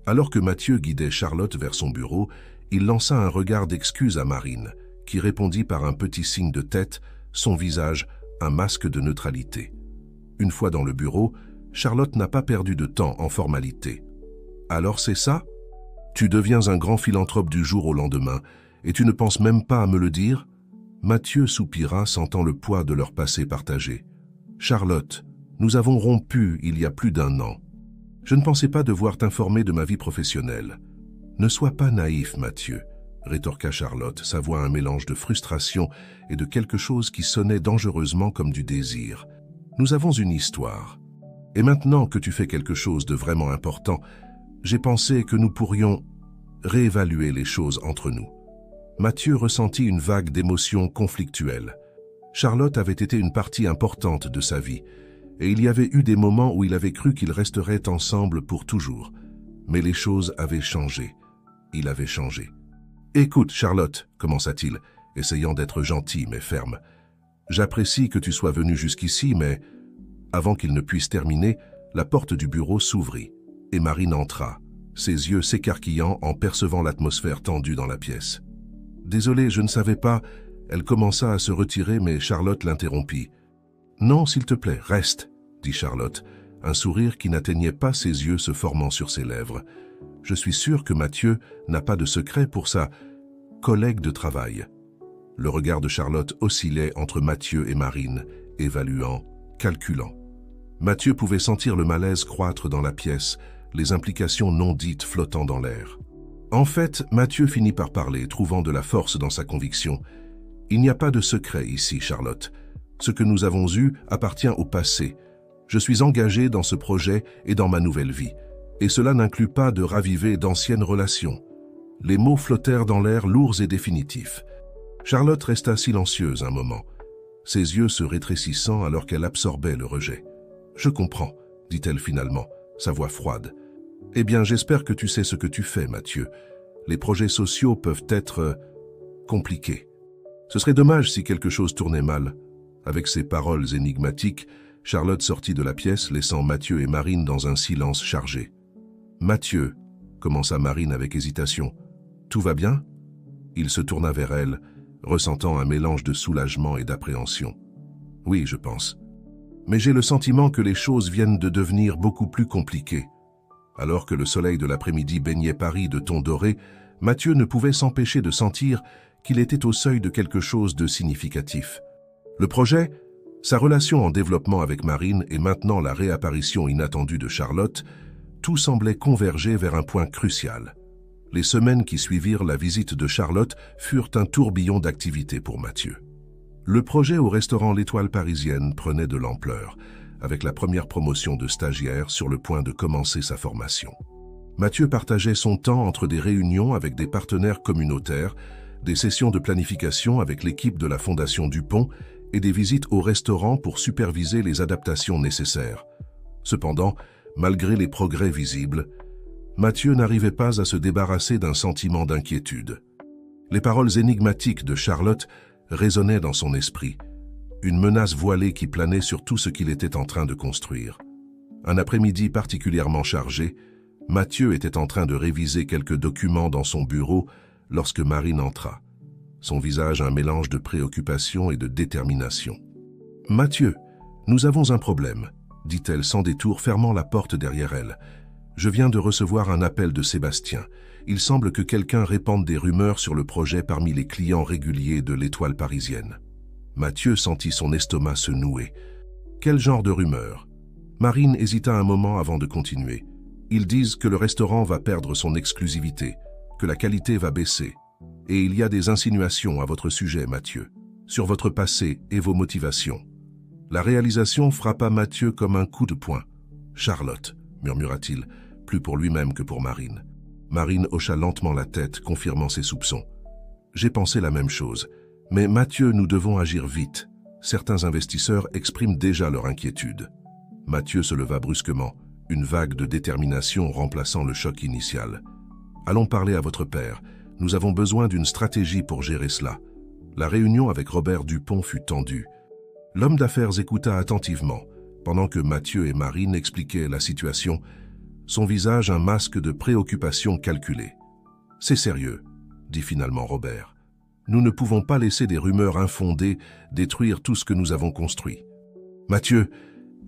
Alors que Mathieu guidait Charlotte vers son bureau, il lança un regard d'excuse à Marine, qui répondit par un petit signe de tête, son visage un masque de neutralité. Une fois dans le bureau, Charlotte n'a pas perdu de temps en formalité. « Alors c'est ça ?» Tu deviens un grand philanthrope du jour au lendemain, et tu ne penses même pas à me le dire ?» Mathieu soupira, sentant le poids de leur passé partagé. « Charlotte, nous avons rompu il y a plus d'1 an. Je ne pensais pas devoir t'informer de ma vie professionnelle. »« Ne sois pas naïf, Mathieu, » rétorqua Charlotte, sa voix un mélange de frustration et de quelque chose qui sonnait dangereusement comme du désir. « Nous avons une histoire. Et maintenant que tu fais quelque chose de vraiment important, j'ai pensé que nous pourrions réévaluer les choses entre nous. » Mathieu ressentit une vague d'émotions conflictuelles. Charlotte avait été une partie importante de sa vie, et il y avait eu des moments où il avait cru qu'ils resteraient ensemble pour toujours. Mais les choses avaient changé. Il avait changé. « Écoute, Charlotte, » commença-t-il, essayant d'être gentil mais ferme. « J'apprécie que tu sois venue jusqu'ici, mais... » Avant qu'il ne puisse terminer, la porte du bureau s'ouvrit, et Marine entra, ses yeux s'écarquillant en percevant l'atmosphère tendue dans la pièce. « Désolé, je ne savais pas... » Elle commença à se retirer, mais Charlotte l'interrompit. « Non, s'il te plaît, reste, » dit Charlotte, un sourire qui n'atteignait pas ses yeux se formant sur ses lèvres. « Je suis sûr que Mathieu n'a pas de secret pour sa collègue de travail. » Le regard de Charlotte oscillait entre Mathieu et Marine, évaluant, calculant. Mathieu pouvait sentir le malaise croître dans la pièce, les implications non dites flottant dans l'air. En fait, Mathieu finit par parler, trouvant de la force dans sa conviction. « Il n'y a pas de secret ici, Charlotte. Ce que nous avons eu appartient au passé. Je suis engagé dans ce projet et dans ma nouvelle vie. Et cela n'inclut pas de raviver d'anciennes relations. » Les mots flottèrent dans l'air lourds et définitifs. Charlotte resta silencieuse un moment, ses yeux se rétrécissant alors qu'elle absorbait le rejet. « Je comprends, » dit-elle finalement, sa voix froide. « Eh bien, j'espère que tu sais ce que tu fais, Mathieu. Les projets sociaux peuvent être compliqués. Ce serait dommage si quelque chose tournait mal. » Avec ces paroles énigmatiques, Charlotte sortit de la pièce, laissant Mathieu et Marine dans un silence chargé. « Mathieu, » commença Marine avec hésitation, « tout va bien ?» Il se tourna vers elle, ressentant un mélange de soulagement et d'appréhension. « Oui, je pense. Mais j'ai le sentiment que les choses viennent de devenir beaucoup plus compliquées. » Alors que le soleil de l'après-midi baignait Paris de tons dorés, Mathieu ne pouvait s'empêcher de sentir qu'il était au seuil de quelque chose de significatif. Le projet, sa relation en développement avec Marine et maintenant la réapparition inattendue de Charlotte, tout semblait converger vers un point crucial. Les semaines qui suivirent la visite de Charlotte furent un tourbillon d'activités pour Mathieu. Le projet au restaurant L'Étoile parisienne prenait de l'ampleur, avec la première promotion de stagiaire sur le point de commencer sa formation. Mathieu partageait son temps entre des réunions avec des partenaires communautaires, des sessions de planification avec l'équipe de la Fondation Dupont et des visites au restaurant pour superviser les adaptations nécessaires. Cependant, malgré les progrès visibles, Mathieu n'arrivait pas à se débarrasser d'un sentiment d'inquiétude. Les paroles énigmatiques de Charlotte résonnaient dans son esprit, une menace voilée qui planait sur tout ce qu'il était en train de construire. Un après-midi particulièrement chargé, Mathieu était en train de réviser quelques documents dans son bureau lorsque Marine entra, son visage un mélange de préoccupation et de détermination. « Mathieu, nous avons un problème, » dit-elle sans détour, fermant la porte derrière elle. « Je viens de recevoir un appel de Sébastien. Il semble que quelqu'un répande des rumeurs sur le projet parmi les clients réguliers de l'Étoile parisienne. » Mathieu sentit son estomac se nouer. Quel genre de rumeurs? Marine hésita un moment avant de continuer. Ils disent que le restaurant va perdre son exclusivité, que la qualité va baisser. Et il y a des insinuations à votre sujet, Mathieu, sur votre passé et vos motivations. La réalisation frappa Mathieu comme un coup de poing. « Charlotte », murmura-t-il, plus pour lui-même que pour Marine. Marine hocha lentement la tête, confirmant ses soupçons. « J'ai pensé la même chose. Mais Mathieu, nous devons agir vite. Certains investisseurs expriment déjà leur inquiétude. » Mathieu se leva brusquement, une vague de détermination remplaçant le choc initial. « Allons parler à votre père. Nous avons besoin d'une stratégie pour gérer cela. » La réunion avec Robert Dupont fut tendue. L'homme d'affaires écouta attentivement, pendant que Mathieu et Marine expliquaient la situation, son visage un masque de préoccupation calculée. « C'est sérieux, » dit finalement Robert. « Nous ne pouvons pas laisser des rumeurs infondées détruire tout ce que nous avons construit. Mathieu,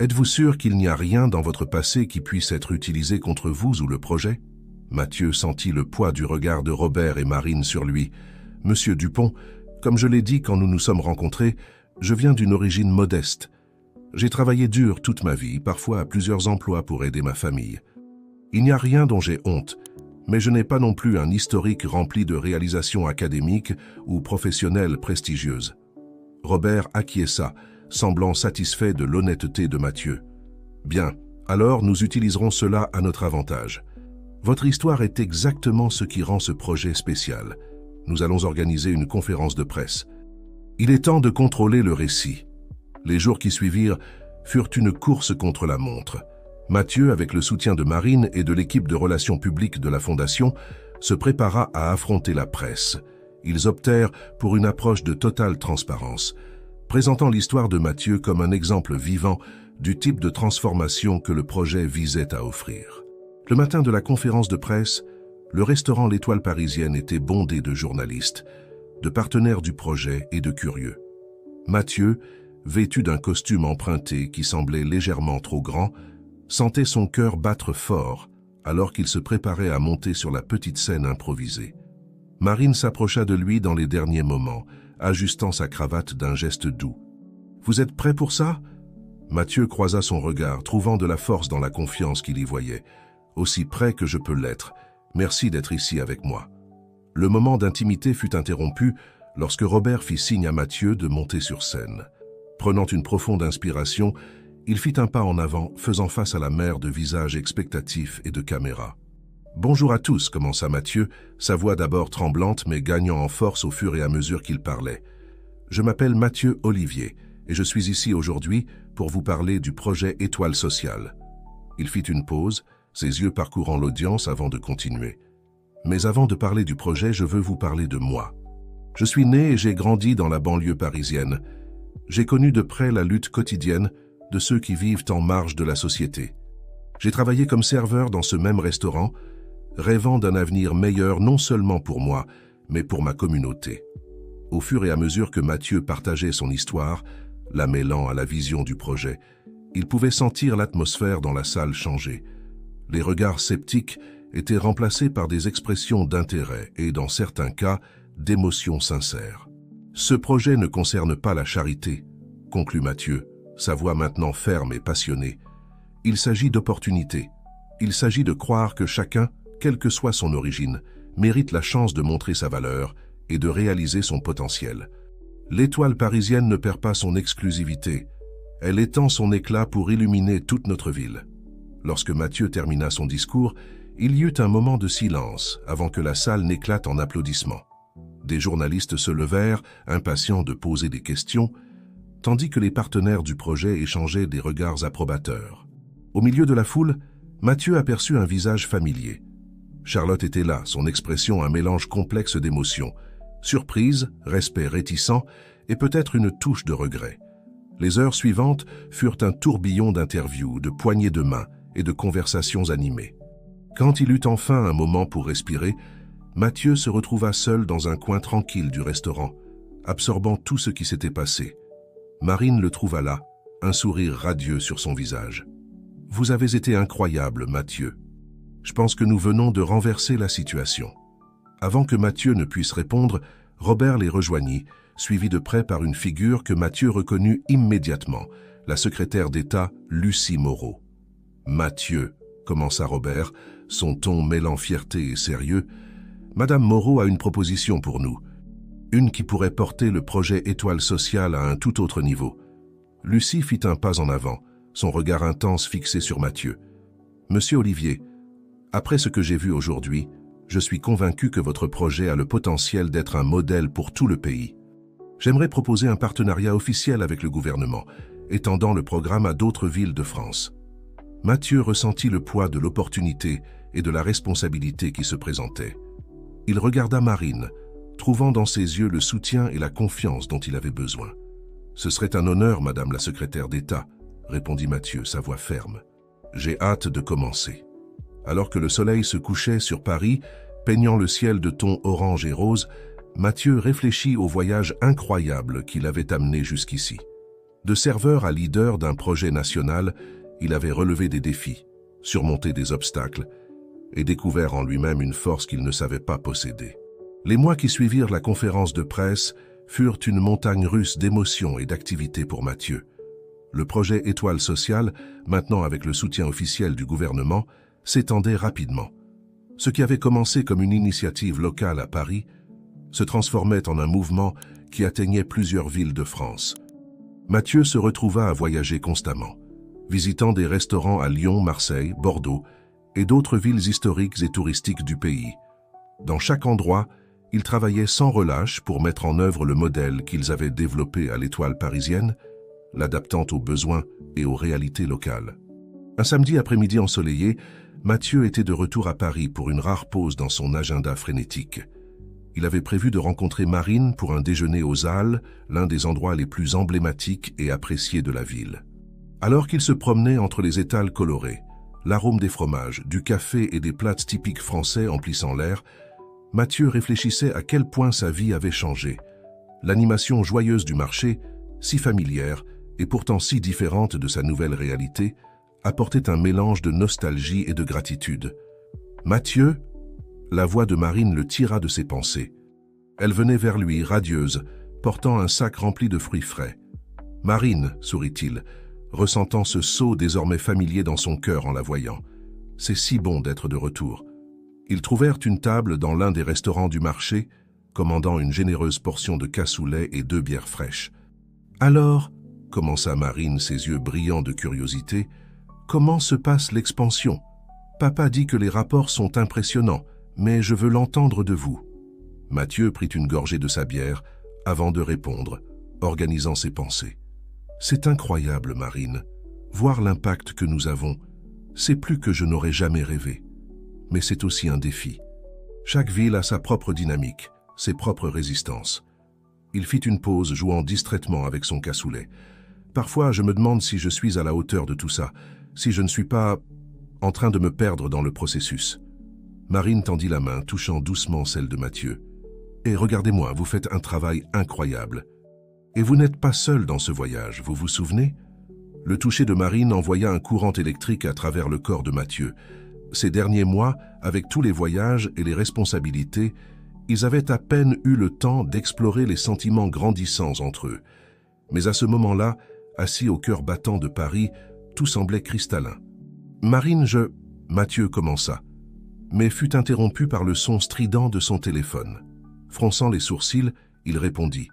êtes-vous sûr qu'il n'y a rien dans votre passé qui puisse être utilisé contre vous ou le projet ?» Mathieu sentit le poids du regard de Robert et Marine sur lui. « Monsieur Dupont, comme je l'ai dit quand nous nous sommes rencontrés, je viens d'une origine modeste. J'ai travaillé dur toute ma vie, parfois à plusieurs emplois pour aider ma famille. Il n'y a rien dont j'ai honte, mais je n'ai pas non plus un historique rempli de réalisations académiques ou professionnelles prestigieuses. » Robert acquiesça, semblant satisfait de l'honnêteté de Mathieu. « Bien, alors nous utiliserons cela à notre avantage. Votre histoire est exactement ce qui rend ce projet spécial. Nous allons organiser une conférence de presse. Il est temps de contrôler le récit. » Les jours qui suivirent furent une course contre la montre. Mathieu, avec le soutien de Marine et de l'équipe de relations publiques de la Fondation, se prépara à affronter la presse. Ils optèrent pour une approche de totale transparence, présentant l'histoire de Mathieu comme un exemple vivant du type de transformation que le projet visait à offrir. Le matin de la conférence de presse, le restaurant L'Étoile Parisienne était bondé de journalistes, de partenaires du projet et de curieux. Mathieu, vêtu d'un costume emprunté qui semblait légèrement trop grand, sentait son cœur battre fort alors qu'il se préparait à monter sur la petite scène improvisée. Marine s'approcha de lui dans les derniers moments, ajustant sa cravate d'un geste doux. « Vous êtes prêt pour ça ?» Mathieu croisa son regard, trouvant de la force dans la confiance qu'il y voyait. « Aussi prêt que je peux l'être. Merci d'être ici avec moi. » Le moment d'intimité fut interrompu lorsque Robert fit signe à Mathieu de monter sur scène. Prenant une profonde inspiration, il fit un pas en avant, faisant face à la mer de visages expectatifs et de caméras. « Bonjour à tous », commença Mathieu, sa voix d'abord tremblante mais gagnant en force au fur et à mesure qu'il parlait. « Je m'appelle Mathieu Olivier et je suis ici aujourd'hui pour vous parler du projet Étoile Sociale. » Il fit une pause, ses yeux parcourant l'audience avant de continuer. « Mais avant de parler du projet, je veux vous parler de moi. Je suis né et j'ai grandi dans la banlieue parisienne. J'ai connu de près la lutte quotidienne de ceux qui vivent en marge de la société. J'ai travaillé comme serveur dans ce même restaurant, rêvant d'un avenir meilleur non seulement pour moi, mais pour ma communauté. » Au fur et à mesure que Mathieu partageait son histoire, la mêlant à la vision du projet, il pouvait sentir l'atmosphère dans la salle changer. Les regards sceptiques étaient remplacés par des expressions d'intérêt et, dans certains cas, d'émotions sincères. « Ce projet ne concerne pas la charité, » conclut Mathieu, sa voix maintenant ferme et passionnée. « Il s'agit d'opportunités. Il s'agit de croire que chacun, quelle que soit son origine, mérite la chance de montrer sa valeur et de réaliser son potentiel. L'Étoile Parisienne ne perd pas son exclusivité. Elle étend son éclat pour illuminer toute notre ville. » Lorsque Mathieu termina son discours, il y eut un moment de silence avant que la salle n'éclate en applaudissements. Des journalistes se levèrent, impatients de poser des questions, tandis que les partenaires du projet échangeaient des regards approbateurs. Au milieu de la foule, Mathieu aperçut un visage familier. Charlotte était là, son expression un mélange complexe d'émotions. Surprise, respect réticent et peut-être une touche de regret. Les heures suivantes furent un tourbillon d'interviews, de poignées de main et de conversations animées. Quand il eut enfin un moment pour respirer, Mathieu se retrouva seul dans un coin tranquille du restaurant, absorbant tout ce qui s'était passé. Marine le trouva là, un sourire radieux sur son visage. « Vous avez été incroyable, Mathieu. Je pense que nous venons de renverser la situation. » Avant que Mathieu ne puisse répondre, Robert les rejoignit, suivi de près par une figure que Mathieu reconnut immédiatement, la secrétaire d'État Lucie Moreau. « Mathieu, » commença Robert, son ton mêlant fierté et sérieux, « Madame Moreau a une proposition pour nous, une qui pourrait porter le projet Étoile Sociale à un tout autre niveau. » Lucie fit un pas en avant, son regard intense fixé sur Mathieu. « Monsieur Olivier, après ce que j'ai vu aujourd'hui, je suis convaincu que votre projet a le potentiel d'être un modèle pour tout le pays. J'aimerais proposer un partenariat officiel avec le gouvernement, étendant le programme à d'autres villes de France. » Mathieu ressentit le poids de l'opportunité et de la responsabilité qui se présentaient. Il regarda Marine, trouvant dans ses yeux le soutien et la confiance dont il avait besoin. « Ce serait un honneur, Madame la secrétaire d'État, » répondit Mathieu, sa voix ferme. « J'ai hâte de commencer. » Alors que le soleil se couchait sur Paris, peignant le ciel de tons orange et rose, Mathieu réfléchit au voyage incroyable qui l'avait amené jusqu'ici. De serveur à leader d'un projet national, il avait relevé des défis, surmonté des obstacles, et découvert en lui-même une force qu'il ne savait pas posséder. Les mois qui suivirent la conférence de presse furent une montagne russe d'émotions et d'activités pour Mathieu. Le projet Étoile sociale, maintenant avec le soutien officiel du gouvernement, s'étendait rapidement. Ce qui avait commencé comme une initiative locale à Paris se transformait en un mouvement qui atteignait plusieurs villes de France. Mathieu se retrouva à voyager constamment, visitant des restaurants à Lyon, Marseille, Bordeaux et d'autres villes historiques et touristiques du pays. Dans chaque endroit, ils travaillaient sans relâche pour mettre en œuvre le modèle qu'ils avaient développé à l'Étoile parisienne, l'adaptant aux besoins et aux réalités locales. Un samedi après-midi ensoleillé, Mathieu était de retour à Paris pour une rare pause dans son agenda frénétique. Il avait prévu de rencontrer Marine pour un déjeuner aux Halles, l'un des endroits les plus emblématiques et appréciés de la ville. Alors qu'il se promenait entre les étals colorés, l'arôme des fromages, du café et des plats typiques français emplissant l'air, Mathieu réfléchissait à quel point sa vie avait changé. L'animation joyeuse du marché, si familière et pourtant si différente de sa nouvelle réalité, apportait un mélange de nostalgie et de gratitude. Mathieu, la voix de Marine le tira de ses pensées. Elle venait vers lui, radieuse, portant un sac rempli de fruits frais. « Marine », sourit-il, ressentant ce saut désormais familier dans son cœur en la voyant. « C'est si bon d'être de retour. » Ils trouvèrent une table dans l'un des restaurants du marché, commandant une généreuse portion de cassoulet et 2 bières fraîches. « Alors, » commença Marine, ses yeux brillants de curiosité, « comment se passe l'expansion? Papa dit que les rapports sont impressionnants, mais je veux l'entendre de vous. » Mathieu prit une gorgée de sa bière avant de répondre, organisant ses pensées. « C'est incroyable, Marine. Voir l'impact que nous avons, c'est plus que je n'aurais jamais rêvé. Mais c'est aussi un défi. Chaque ville a sa propre dynamique, ses propres résistances. » Il fit une pause, jouant distraitement avec son cassoulet. « Parfois, je me demande si je suis à la hauteur de tout ça, si je ne suis pas en train de me perdre dans le processus. » Marine tendit la main, touchant doucement celle de Mathieu. « Et regardez-moi, vous faites un travail incroyable. Et vous n'êtes pas seul dans ce voyage, vous vous souvenez ?» Le toucher de Marine envoya un courant électrique à travers le corps de Mathieu. Ces derniers mois, avec tous les voyages et les responsabilités, ils avaient à peine eu le temps d'explorer les sentiments grandissants entre eux. Mais à ce moment-là, assis au cœur battant de Paris, tout semblait cristallin. « Marine, Mathieu commença, mais fut interrompu par le son strident de son téléphone. Fronçant les sourcils, il répondit.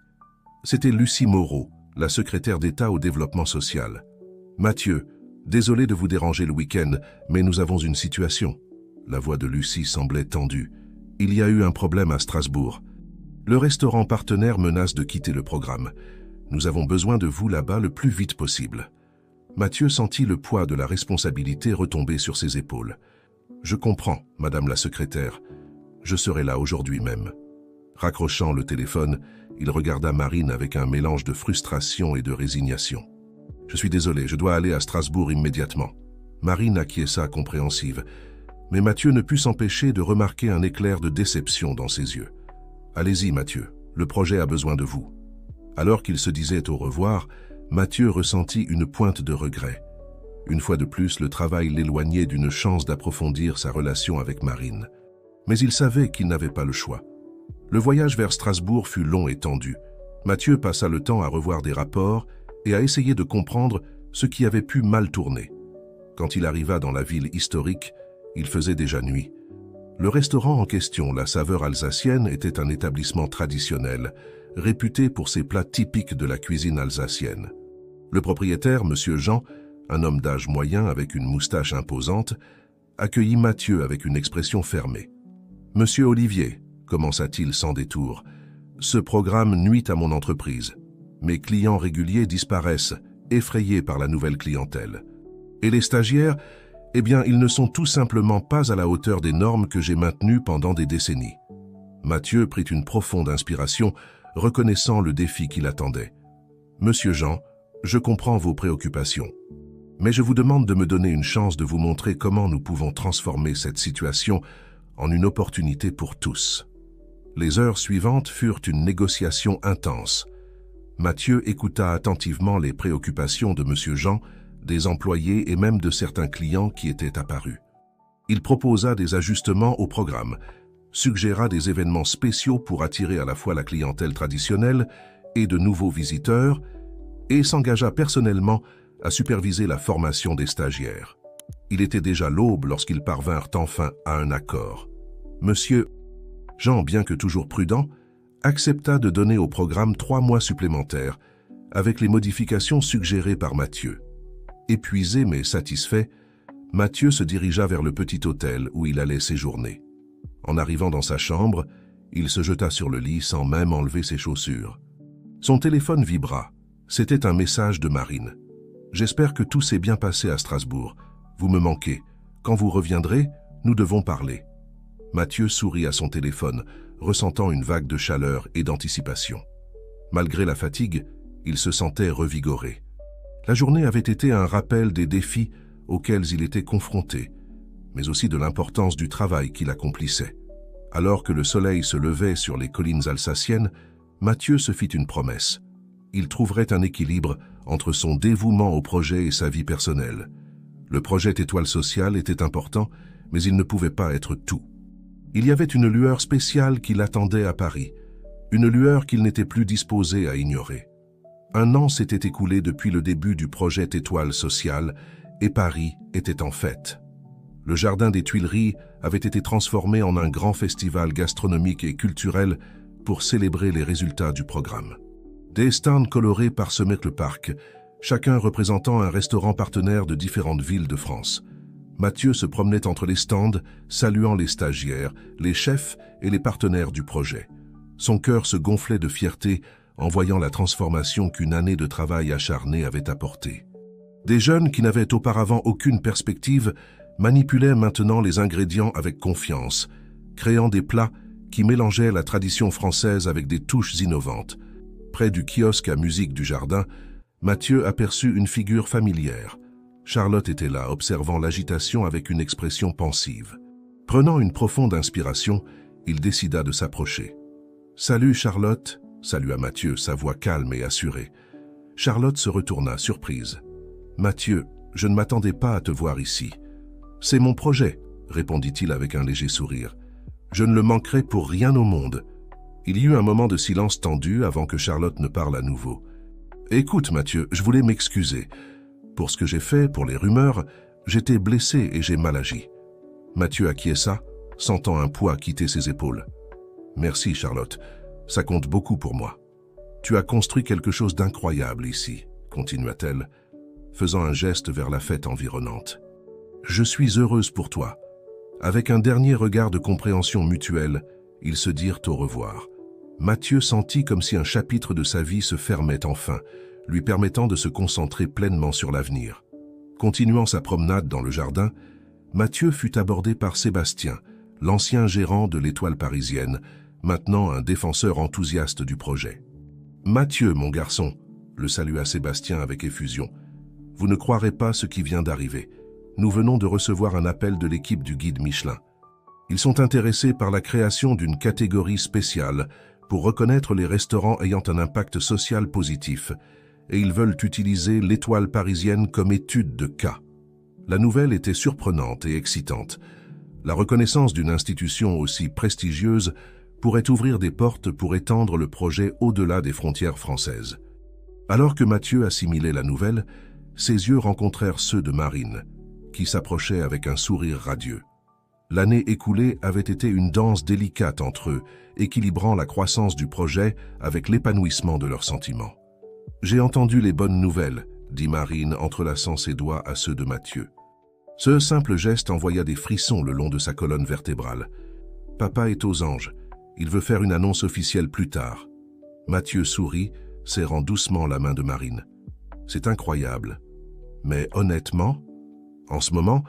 C'était Lucie Moreau, la secrétaire d'État au développement social. « Mathieu, désolé de vous déranger le week-end, mais nous avons une situation. » La voix de Lucie semblait tendue. « Il y a eu un problème à Strasbourg. Le restaurant partenaire menace de quitter le programme. Nous avons besoin de vous là-bas le plus vite possible. » Mathieu sentit le poids de la responsabilité retomber sur ses épaules. « Je comprends, Madame la secrétaire. Je serai là aujourd'hui même. » Raccrochant le téléphone, il regarda Marine avec un mélange de frustration et de résignation. « Je suis désolé, je dois aller à Strasbourg immédiatement. » Marine acquiesça compréhensive, mais Mathieu ne put s'empêcher de remarquer un éclair de déception dans ses yeux. « Allez-y, Mathieu, le projet a besoin de vous. » Alors qu'il se disait au revoir, Mathieu ressentit une pointe de regret. Une fois de plus, le travail l'éloignait d'une chance d'approfondir sa relation avec Marine. Mais il savait qu'il n'avait pas le choix. Le voyage vers Strasbourg fut long et tendu. Mathieu passa le temps à revoir des rapports et à essayer de comprendre ce qui avait pu mal tourner. Quand il arriva dans la ville historique, il faisait déjà nuit. Le restaurant en question, la Saveur alsacienne, était un établissement traditionnel, réputé pour ses plats typiques de la cuisine alsacienne. Le propriétaire, M. Jean, un homme d'âge moyen avec une moustache imposante, accueillit Mathieu avec une expression fermée. « Monsieur Olivier, » commença-t-il sans détour, « ce programme nuit à mon entreprise. Mes clients réguliers disparaissent, effrayés par la nouvelle clientèle. Et les stagiaires, eh bien, ils ne sont tout simplement pas à la hauteur des normes que j'ai maintenues pendant des décennies. » Mathieu prit une profonde inspiration, reconnaissant le défi qui l'attendait. « Monsieur Jean, je comprends vos préoccupations. Mais je vous demande de me donner une chance de vous montrer comment nous pouvons transformer cette situation en une opportunité pour tous. » Les heures suivantes furent une négociation intense. Mathieu écouta attentivement les préoccupations de M. Jean, des employés et même de certains clients qui étaient apparus. Il proposa des ajustements au programme, suggéra des événements spéciaux pour attirer à la fois la clientèle traditionnelle et de nouveaux visiteurs, et s'engagea personnellement à superviser la formation des stagiaires. Il était déjà l'aube lorsqu'ils parvinrent enfin à un accord. Monsieur Jean, bien que toujours prudent, accepta de donner au programme 3 mois supplémentaires, avec les modifications suggérées par Mathieu. Épuisé mais satisfait, Mathieu se dirigea vers le petit hôtel où il allait séjourner. En arrivant dans sa chambre, il se jeta sur le lit sans même enlever ses chaussures. Son téléphone vibra. C'était un message de Marine. « J'espère que tout s'est bien passé à Strasbourg. Vous me manquez. Quand vous reviendrez, nous devons parler. » Mathieu sourit à son téléphone, ressentant une vague de chaleur et d'anticipation. Malgré la fatigue, il se sentait revigoré. La journée avait été un rappel des défis auxquels il était confronté, mais aussi de l'importance du travail qu'il accomplissait. Alors que le soleil se levait sur les collines alsaciennes, Mathieu se fit une promesse. Il trouverait un équilibre entre son dévouement au projet et sa vie personnelle. Le projet Étoile sociale était important, mais il ne pouvait pas être tout. Il y avait une lueur spéciale qui l'attendait à Paris, une lueur qu'il n'était plus disposé à ignorer. 1 an s'était écoulé depuis le début du projet Étoile sociale et Paris était en fête. Le jardin des Tuileries avait été transformé en un grand festival gastronomique et culturel pour célébrer les résultats du programme. Des stands colorés parsemaient le parc, chacun représentant un restaurant partenaire de différentes villes de France. Mathieu se promenait entre les stands, saluant les stagiaires, les chefs et les partenaires du projet. Son cœur se gonflait de fierté en voyant la transformation qu'une année de travail acharné avait apportée. Des jeunes qui n'avaient auparavant aucune perspective manipulaient maintenant les ingrédients avec confiance, créant des plats qui mélangeaient la tradition française avec des touches innovantes. Près du kiosque à musique du jardin, Mathieu aperçut une figure familière. Charlotte était là, observant l'agitation avec une expression pensive. Prenant une profonde inspiration, il décida de s'approcher. « Salut Charlotte !» salua Mathieu, sa voix calme et assurée. Charlotte se retourna, surprise. « Mathieu, je ne m'attendais pas à te voir ici. »« C'est mon projet, » répondit-il avec un léger sourire. « Je ne le manquerai pour rien au monde. » Il y eut un moment de silence tendu avant que Charlotte ne parle à nouveau. « Écoute Mathieu, je voulais m'excuser. Pour ce que j'ai fait, pour les rumeurs, j'étais blessé et j'ai mal agi. » Mathieu acquiesça, sentant un poids quitter ses épaules. « Merci Charlotte, ça compte beaucoup pour moi. Tu as construit quelque chose d'incroyable ici, » continua-t-elle, faisant un geste vers la fête environnante. « Je suis heureuse pour toi. » Avec un dernier regard de compréhension mutuelle, ils se dirent au revoir. Mathieu sentit comme si un chapitre de sa vie se fermait enfin, lui permettant de se concentrer pleinement sur l'avenir. Continuant sa promenade dans le jardin, Mathieu fut abordé par Sébastien, l'ancien gérant de l'Étoile parisienne, maintenant un défenseur enthousiaste du projet. « Mathieu, mon garçon !» le salua Sébastien avec effusion. « Vous ne croirez pas ce qui vient d'arriver. Nous venons de recevoir un appel de l'équipe du guide Michelin. Ils sont intéressés par la création d'une catégorie spéciale pour reconnaître les restaurants ayant un impact social positif, et ils veulent utiliser l'Étoile parisienne comme étude de cas. » La nouvelle était surprenante et excitante. La reconnaissance d'une institution aussi prestigieuse pourrait ouvrir des portes pour étendre le projet au-delà des frontières françaises. Alors que Mathieu assimilait la nouvelle, ses yeux rencontrèrent ceux de Marine, qui s'approchait avec un sourire radieux. L'année écoulée avait été une danse délicate entre eux, équilibrant la croissance du projet avec l'épanouissement de leurs sentiments. « J'ai entendu les bonnes nouvelles », dit Marine, entrelaçant ses doigts à ceux de Mathieu. Ce simple geste envoya des frissons le long de sa colonne vertébrale. « Papa est aux anges. Il veut faire une annonce officielle plus tard. » Mathieu sourit, serrant doucement la main de Marine. « C'est incroyable. Mais honnêtement, en ce moment,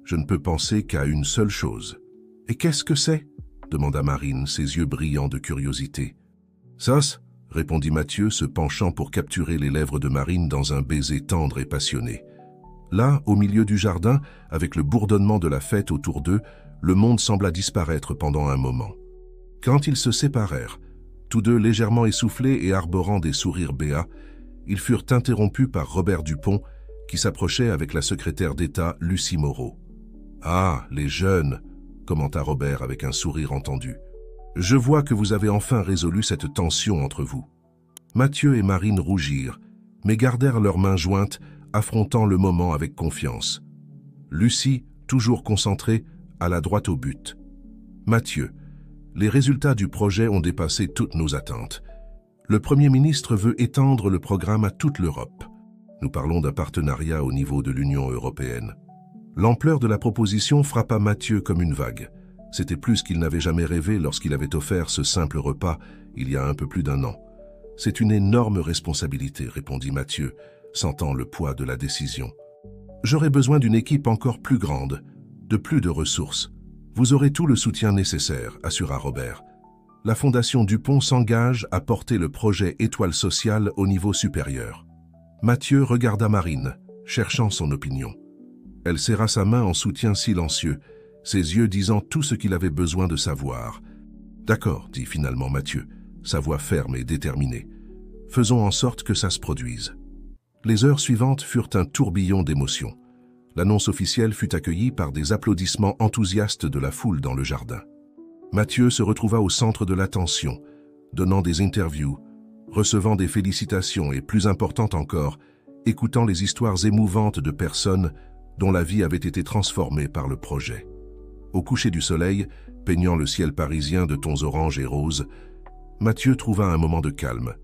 je ne peux penser qu'à une seule chose. »« Et qu'est-ce que c'est ?» demanda Marine, ses yeux brillants de curiosité. « Sas ?» répondit Mathieu, se penchant pour capturer les lèvres de Marine dans un baiser tendre et passionné. Là, au milieu du jardin, avec le bourdonnement de la fête autour d'eux, le monde sembla disparaître pendant un moment. Quand ils se séparèrent, tous deux légèrement essoufflés et arborant des sourires béats, ils furent interrompus par Robert Dupont, qui s'approchait avec la secrétaire d'État Lucie Moreau. « Ah, les jeunes, commenta Robert avec un sourire entendu. Je vois que vous avez enfin résolu cette tension entre vous. Mathieu et Marine rougirent, mais gardèrent leurs mains jointes, affrontant le moment avec confiance. Lucie, toujours concentrée, alla droit au but. Mathieu, les résultats du projet ont dépassé toutes nos attentes. Le Premier ministre veut étendre le programme à toute l'Europe. Nous parlons d'un partenariat au niveau de l'Union européenne. L'ampleur de la proposition frappa Mathieu comme une vague. C'était plus qu'il n'avait jamais rêvé lorsqu'il avait offert ce simple repas il y a un peu plus d'1 an. C'est une énorme responsabilité, répondit Mathieu, sentant le poids de la décision. J'aurai besoin d'une équipe encore plus grande, de plus de ressources. Vous aurez tout le soutien nécessaire, assura Robert. La Fondation Dupont s'engage à porter le projet Étoile sociale au niveau supérieur. Mathieu regarda Marine, cherchant son opinion. Elle serra sa main en soutien silencieux, ses yeux disant tout ce qu'il avait besoin de savoir. « D'accord, dit finalement Mathieu, sa voix ferme et déterminée. Faisons en sorte que ça se produise. » Les heures suivantes furent un tourbillon d'émotions. L'annonce officielle fut accueillie par des applaudissements enthousiastes de la foule dans le jardin. Mathieu se retrouva au centre de l'attention, donnant des interviews, recevant des félicitations et, plus important encore, écoutant les histoires émouvantes de personnes dont la vie avait été transformée par le projet. Au coucher du soleil, peignant le ciel parisien de tons orange et rose, Mathieu trouva un moment de calme.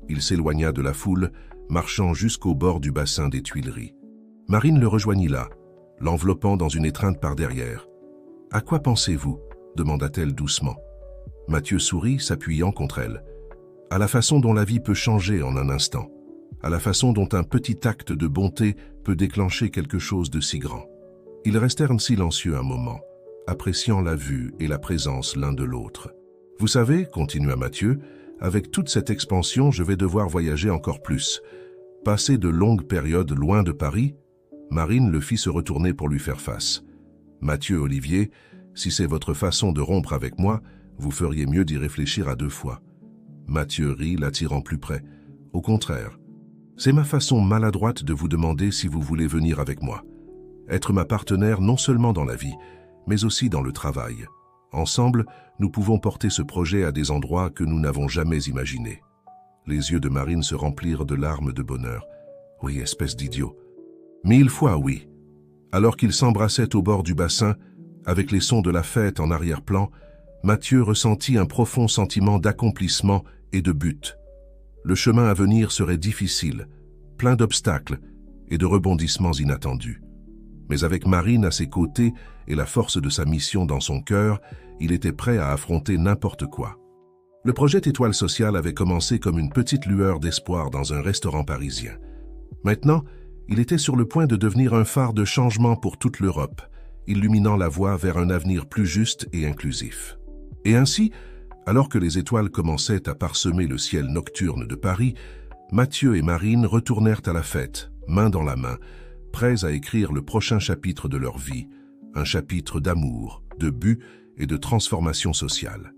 Il s'éloigna de la foule, marchant jusqu'au bord du bassin des Tuileries. Marine le rejoignit là, l'enveloppant dans une étreinte par derrière. « À quoi pensez-vous » demanda-t-elle doucement. Mathieu sourit, s'appuyant contre elle. « À la façon dont la vie peut changer en un instant. À la façon dont un petit acte de bonté peut déclencher quelque chose de si grand. » Ils restèrent silencieux un moment, appréciant la vue et la présence l'un de l'autre. « Vous savez, continua Mathieu, avec toute cette expansion, je vais devoir voyager encore plus. Passer de longues périodes loin de Paris ?» Marine le fit se retourner pour lui faire face. « Mathieu Olivier, si c'est votre façon de rompre avec moi, vous feriez mieux d'y réfléchir à 2 fois. » Mathieu rit, l'attirant plus près. « Au contraire, c'est ma façon maladroite de vous demander si vous voulez venir avec moi. Être ma partenaire non seulement dans la vie, mais aussi dans le travail. Ensemble, nous pouvons porter ce projet à des endroits que nous n'avons jamais imaginés. » Les yeux de Marine se remplirent de larmes de bonheur. « Oui, espèce d'idiot. » « 1000 fois oui. » Alors qu'ils s'embrassaient au bord du bassin, avec les sons de la fête en arrière-plan, Mathieu ressentit un profond sentiment d'accomplissement et de but. Le chemin à venir serait difficile, plein d'obstacles et de rebondissements inattendus. Mais avec Marine à ses côtés et la force de sa mission dans son cœur, il était prêt à affronter n'importe quoi. Le projet Étoile sociale avait commencé comme une petite lueur d'espoir dans un restaurant parisien. Maintenant, il était sur le point de devenir un phare de changement pour toute l'Europe, illuminant la voie vers un avenir plus juste et inclusif. Et ainsi, alors que les étoiles commençaient à parsemer le ciel nocturne de Paris, Mathieu et Marine retournèrent à la fête, main dans la main, prêts à écrire le prochain chapitre de leur vie, un chapitre d'amour, de but et de transformation sociale.